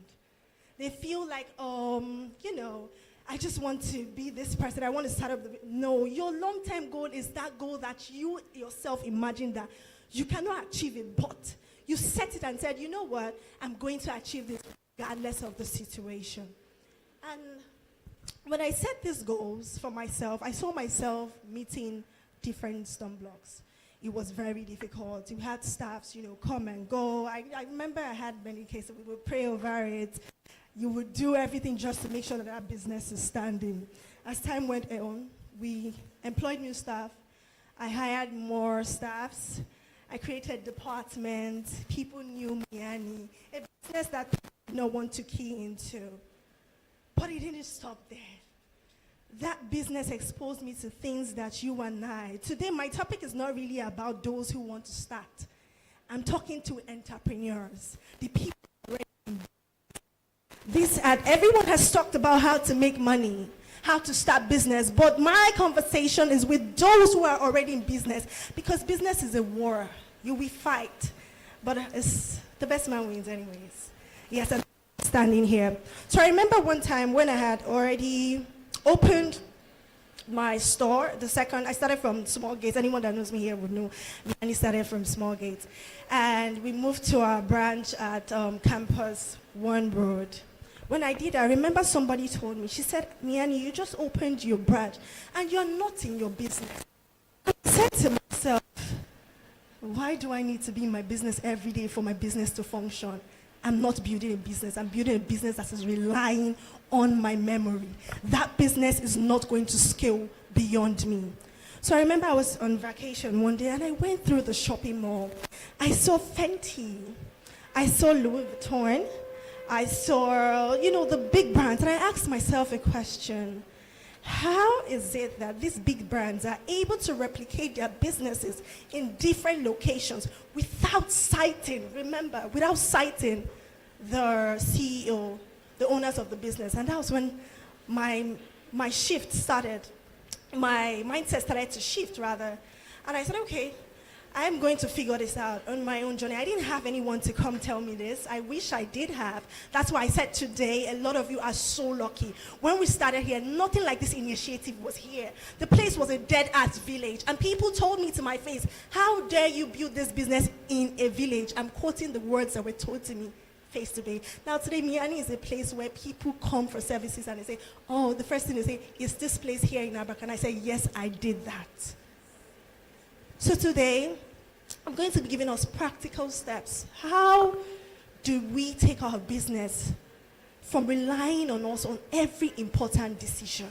They feel like, I just want to be this person. I want to start up. No, your long-term goal is that goal that you yourself imagine that you cannot achieve it, but you set it and said, you know what? I'm going to achieve this regardless of the situation. And when I set these goals for myself, I saw myself meeting different stumbling blocks. It was very difficult. You had staffs, come and go. I remember I had many cases. We would pray over it. You would do everything just to make sure that that business is standing. As time went on, we employed new staff. I hired more staffs. I created departments. People knew Miani. A business that people did not want to key into. But it didn't stop there. That business exposed me to things that you and I. Today, my topic is not really about those who want to start. I'm talking to entrepreneurs, the people already in this. Everyone has talked about how to make money, how to start business, but my conversation is with those who are already in business, because business is a war. You will fight, but it's the best man wins anyways. Yes, I'm standing here. So I remember one time when I had already opened my store. I started from Small Gates. Anyone that knows me here would know. I started from Small Gates. And we moved to our branch at Campus One Road. When I did, I remember somebody told me, she said, Miani, you just opened your branch and you're not in your business. I said to myself, why do I need to be in my business every day for my business to function? I'm not building a business. I'm building a business that is relying on my memory. That business is not going to scale beyond me. So I remember I was on vacation one day and I went through the shopping mall. I saw Fenty. I saw Louis Vuitton. I saw, the big brands. And I asked myself a question. How is it that these big brands are able to replicate their businesses in different locations without citing the CEO, the owners of the business? And that was when my shift started, my mindset started to shift rather. And I said, okay, I am going to figure this out on my own journey. I didn't have anyone to come tell me this. I wish I did have. That's why I said today, a lot of you are so lucky. When we started here, nothing like this initiative was here. The place was a dead ass village. And people told me to my face, how dare you build this business in a village? I'm quoting the words that were told to me face to face. Now today, Miani is a place where people come for services and they say, oh, the first thing they say, is this place here in Abak? And I say, yes, I did that. So today, I'm going to be giving us practical steps. How do we take our business from relying on us on every important decision?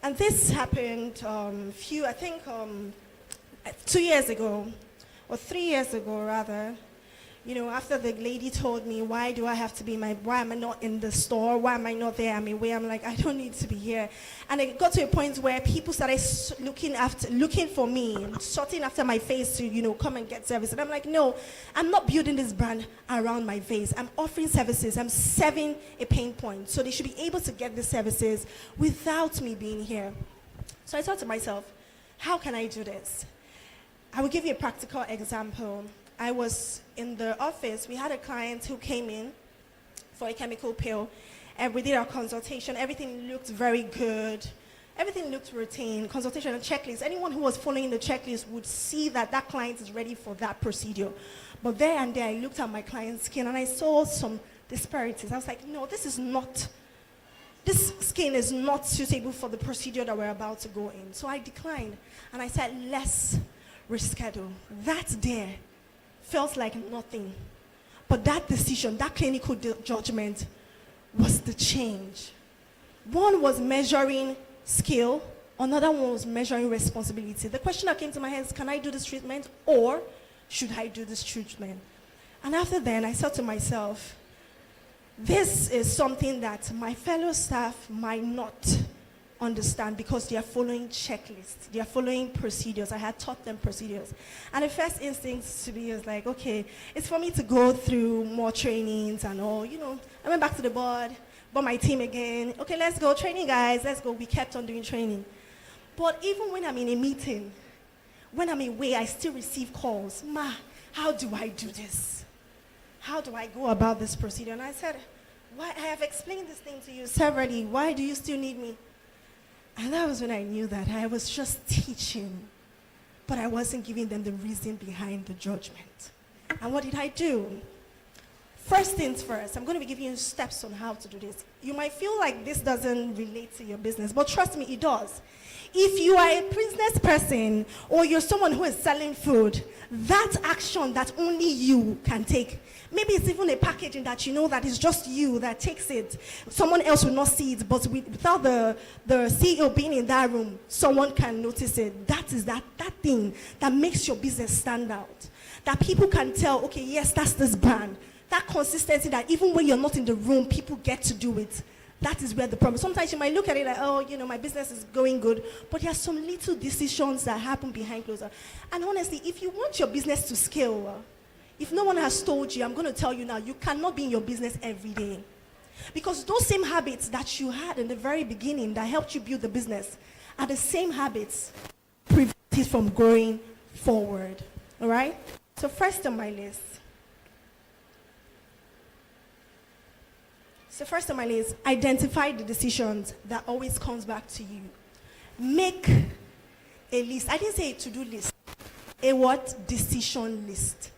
And this happened 2 years ago, or 3 years ago rather. After the lady told me, why am I not in the store? Why am I not there? I'm away. I'm like, I don't need to be here. And it got to a point where people started looking for me, sorting after my face to, come and get service. And I'm like, no, I'm not building this brand around my face. I'm offering services. I'm serving a pain point. So they should be able to get the services without me being here. So I thought to myself, how can I do this? I will give you a practical example. I was in the office. We had a client who came in for a chemical peel, and we did our consultation. Everything looked very good. Everything looked routine. Consultation and checklist. Anyone who was following the checklist would see that that client is ready for that procedure. But there and there, I looked at my client's skin and I saw some disparities. I was like, no, this skin is not suitable for the procedure that we're about to go in. So I declined, and I said, let's reschedule. That there felt like nothing. But that decision, that clinical judgment was the change. One was measuring skill, another one was measuring responsibility. The question that came to my head is, can I do this treatment or should I do this treatment? And after then, I said to myself, this is something that my fellow staff might not understand because they are following checklists, they are following procedures. I had taught them procedures. And the first instinct to me was like, okay, it's for me to go through more trainings and all, I went back to the board, bought my team again. Okay, let's go, training guys, let's go. We kept on doing training. But even when I'm in a meeting, when I'm away, I still receive calls. Ma, how do I do this? How do I go about this procedure? And I said, why? I have explained this thing to you severally. Why do you still need me? And that was when I knew that I was just teaching, but I wasn't giving them the reason behind the judgment. And what did I do? First things first, I'm going to be giving you steps on how to do this. You might feel like this doesn't relate to your business, but trust me, it does. If you are a business person or you're someone who is selling food, that action that only you can take. Maybe it's even a packaging that you know that is just you that takes it. Someone else will not see it, but without the CEO being in that room, someone can notice it. That is that thing that makes your business stand out. That people can tell, okay, yes, that's this brand. That consistency that even when you're not in the room, people get to do it. That is where the problem. Sometimes you might look at it like, oh, my business is going good, but there are some little decisions that happen behind closed doors. And honestly, if you want your business to scale, if no one has told you, I'm going to tell you now, you cannot be in your business every day. Because those same habits that you had in the very beginning that helped you build the business are the same habits prevent it from going forward. All right? So first on my list. Identify the decisions that always comes back to you. Make a list. I didn't say a to-do list. A what? Decision list.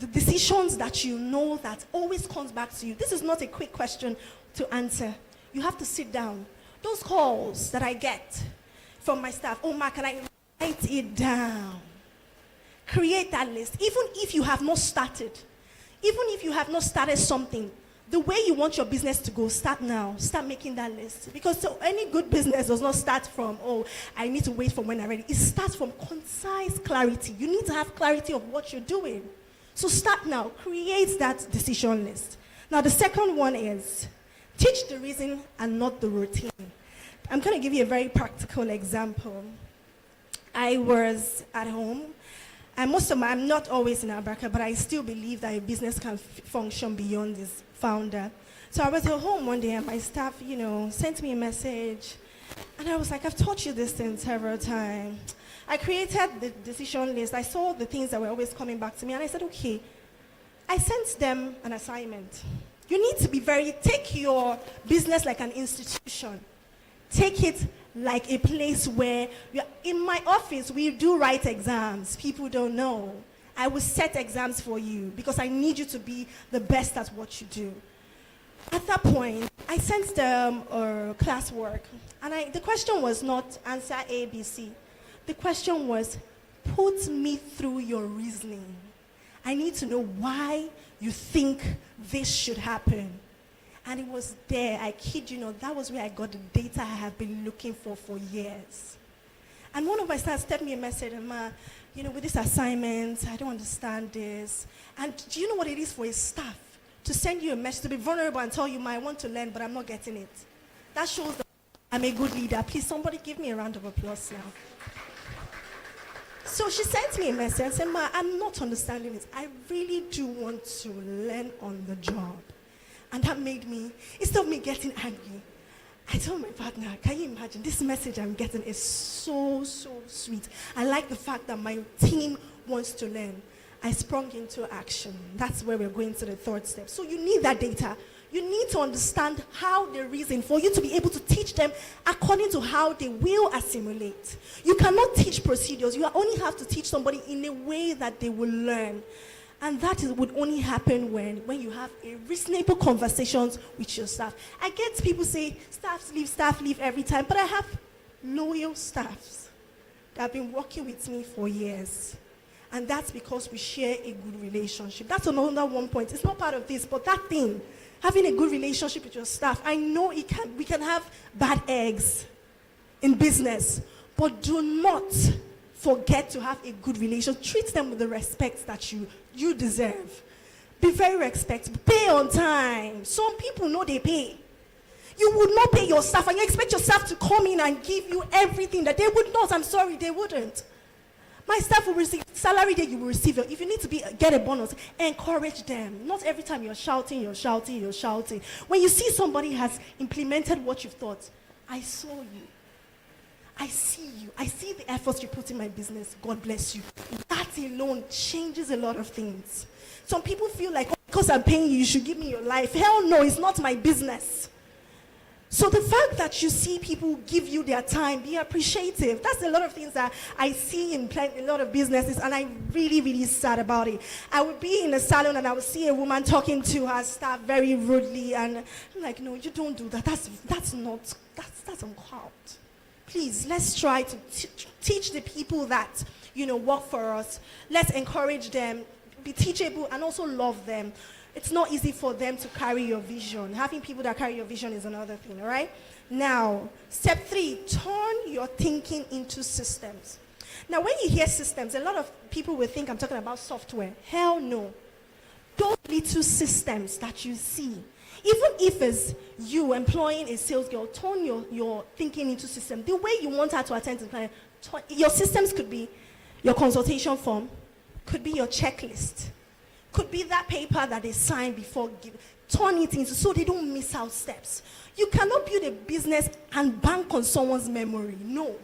The decisions that you know that always comes back to you. This is not a quick question to answer. You have to sit down. Those calls that I get from my staff, oh, Ma, can I write it down? Create that list. Even if you have not started something, the way you want your business to go, start now. Start making that list. Because any good business does not start from, oh, I need to wait for when I'm ready. It starts from concise clarity. You need to have clarity of what you're doing. So start now. Create that decision list. Now, the second one is teach the reason and not the routine. I'm going to give you a very practical example. I was at home. And I'm not always in Abraka, but I still believe that a business can function beyond this founder. So I was at home one day and my staff, sent me a message. And I was like, I've taught you this thing several times. I created the decision list. I saw the things that were always coming back to me. And I said, okay, I sent them an assignment. You need to take your business like an institution. Take it like a place where, in my office, we do write exams. People don't know. I will set exams for you because I need you to be the best at what you do. At that point, I sent them classwork. And the question was not answer A, B, C. The question was, put me through your reasoning. I need to know why you think this should happen. And it was there, I kid you not, that was where I got the data I have been looking for years. And one of my staff sent me a message, Ma, with this assignment, I don't understand this. And do you know what it is for a staff to send you a message, to be vulnerable and tell you, Ma, I want to learn, but I'm not getting it? That shows that I'm a good leader. Please, somebody give me a round of applause now. So she sent me a message and said, Ma, I'm not understanding it. I really do want to learn on the job. And that made me, instead of me getting angry, I told my partner, can you imagine, this message I'm getting is so, so sweet. I like the fact that my team wants to learn. I sprung into action. That's where we're going to the third step. So you need that data. You need to understand how they reason for you to be able to teach them according to how they will assimilate. You cannot teach procedures. You only have to teach somebody in a way that they will learn. And that would only happen when you have a reasonable conversations with your staff. I get people say, staff leave every time, but I have loyal staffs that have been working with me for years. And that's because we share a good relationship. That's another one point. It's not part of this, but that thing, having a good relationship with your staff, I know we can have bad eggs in business, but do not forget to have a good relationship. Treat them with the respect that you deserve. Be very respectful. Pay on time. Some people know they pay. You would not pay your staff, and you expect your staff to come in and give you everything that they would not. I'm sorry, they wouldn't. My staff will receive salary that you will receive. If you need to get a bonus, encourage them. Not every time you're shouting. When you see somebody has implemented what you've thought, I saw you. I see you. I see the efforts you put in my business. God bless you. That alone changes a lot of things. Some people feel like, because I'm paying you, you should give me your life. Hell no, it's not my business. So the fact that you see people give you their time, be appreciative. That's a lot of things that I see in a lot of businesses, and I'm really, really sad about it. I would be in a salon and I would see a woman talking to her staff very rudely, and I'm like, no, you don't do that. That's uncalled. Please, let's try to teach the people that, work for us. Let's encourage them, be teachable, and also love them. It's not easy for them to carry your vision. Having people that carry your vision is another thing, all right? Now, step 3, turn your thinking into systems. Now, when you hear systems, a lot of people will think I'm talking about software. Hell no. Those little systems that you see, even if it's you employing a sales girl, turn your thinking into systems. The way you want her to attend to the client, your systems could be your consultation form, could be your checklist, could be that paper that they sign before turn it into, so they don't miss out steps. You cannot build a business and bank on someone's memory. No.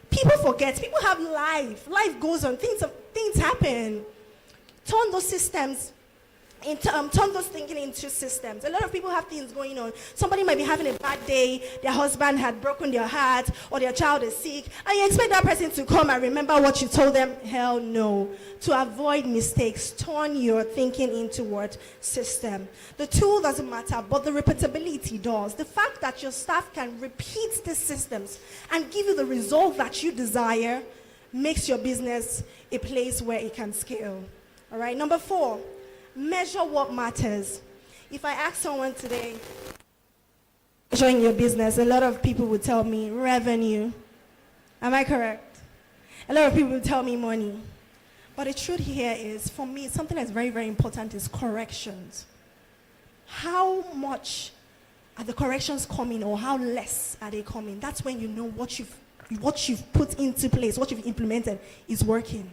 People forget. People have life. Life goes on. Things happen. Turn those systems turn those thinking into systems. A lot of people have things going on. Somebody might be having a bad day, their husband had broken their heart, or their child is sick, and you expect that person to come and remember what you told them. Hell no. To avoid mistakes, turn your thinking into what? System. The tool doesn't matter, but the repeatability does. The fact that your staff can repeat the systems and give you the result that you desire makes your business a place where it can scale. All right, number 4. Measure what matters. If I ask someone today, measuring your business, a lot of people would tell me revenue. Am I correct? A lot of people would tell me money. But the truth here is, for me, something that's very, very important is corrections. How much are the corrections coming, or how less are they coming? That's when you know what you've put into place, what you've implemented is working.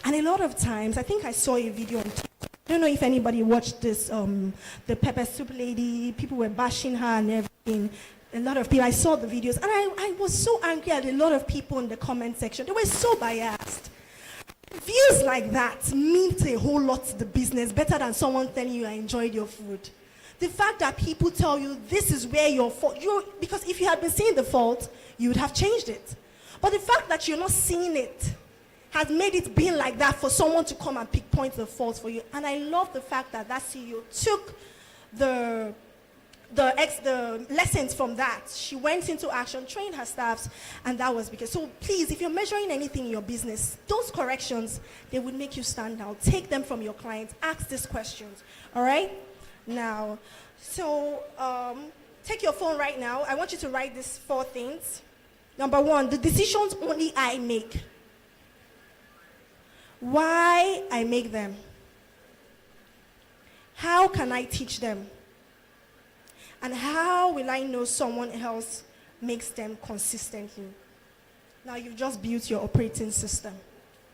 And a lot of times, I think I saw a video on TikTok. I don't know if anybody watched this, the pepper soup lady, people were bashing her and everything. A lot of people, I saw the videos, and I was so angry at a lot of people in the comment section. They were so biased. Views like that means a whole lot to the business, better than someone telling you I enjoyed your food. The fact that people tell you this is where your fault, because if you had been seeing the fault, you would have changed it. But the fact that you're not seeing it has made it be like that for someone to come and pick points of fault for you. And I love the fact that that CEO took the lessons from that. She went into action, trained her staffs, and that was because. So please, if you're measuring anything in your business, those corrections, they would make you stand out. Take them from your clients. Ask these questions. All right? Now, so take your phone right now. I want you to write these 4 things. Number 1, the decisions only I make. Why I make them. How can I teach them? And how will I know someone else makes them consistently? Now you've just built your operating system,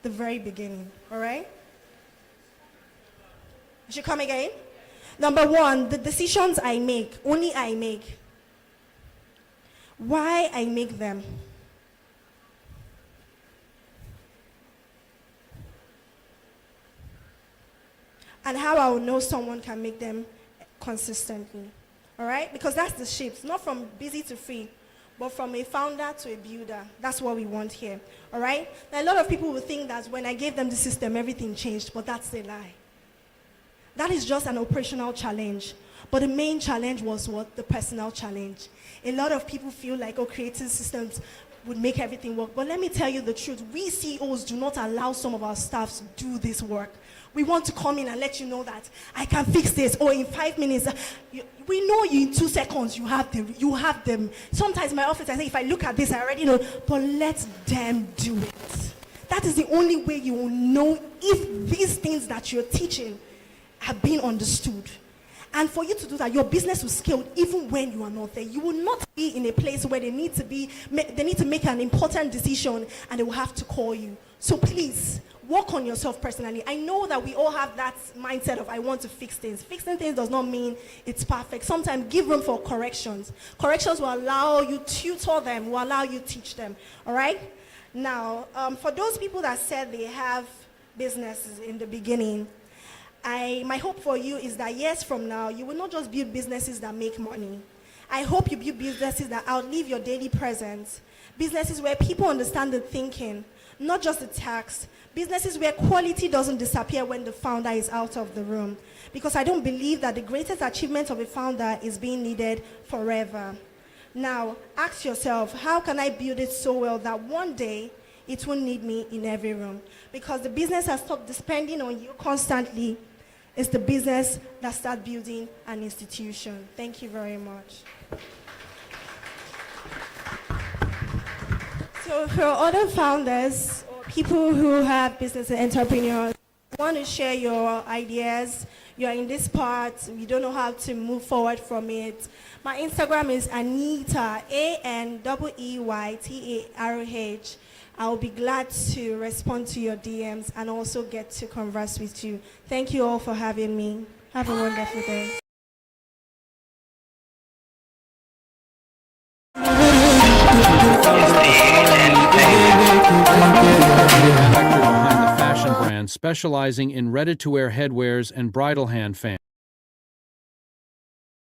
the very beginning, all right? I should come again? Number 1, the decisions I make, only I make. Why I make them. And how I will know someone can make them consistently. All right? Because that's the shift. Not from busy to free, but from a founder to a builder. That's what we want here. All right? Now, a lot of people will think that when I gave them the system, everything changed, but that's a lie. That is just an operational challenge. But the main challenge was what? The personal challenge. A lot of people feel like, creating systems would make everything work. But let me tell you the truth. We CEOs do not allow some of our staff to do this work. We want to come in and let you know that I can fix this, or in 5 minutes. We know you in 2 seconds, you have them. Sometimes in my office, I say, if I look at this, I already know. But let them do it. That is the only way you will know if these things that you're teaching have been understood. And for you to do that, your business will scale even when you are not there. You will not be in a place where they need to make an important decision and they will have to call you. So please, work on yourself personally. I know that we all have that mindset of I want to fix things. Fixing things does not mean it's perfect. Sometimes give room for corrections. Corrections will allow you tutor them, will allow you teach them. All right? Now, for those people that said they have businesses in the beginning, my hope for you is that years from now, you will not just build businesses that make money. I hope you build businesses that outlive your daily presence. Businesses where people understand the thinking, not just the tax. Businesses where quality doesn't disappear when the founder is out of the room. Because I don't believe that the greatest achievement of a founder is being needed forever. Now, ask yourself, how can I build it so well that one day it won't need me in every room? Because the business has stopped depending on you constantly. It's the business that starts building an institution. Thank you very much. So for other founders, or people who have business and entrepreneurs, want to share your ideas, you're in this part, you don't know how to move forward from it. My Instagram is Aneytarh, ANEYTARH. I'll be glad to respond to your DMs and also get to converse with you. Thank you all for having me. Have a wonderful day. Behind the fashion brand specializing in ready-to-wear headwears and bridal hand fans.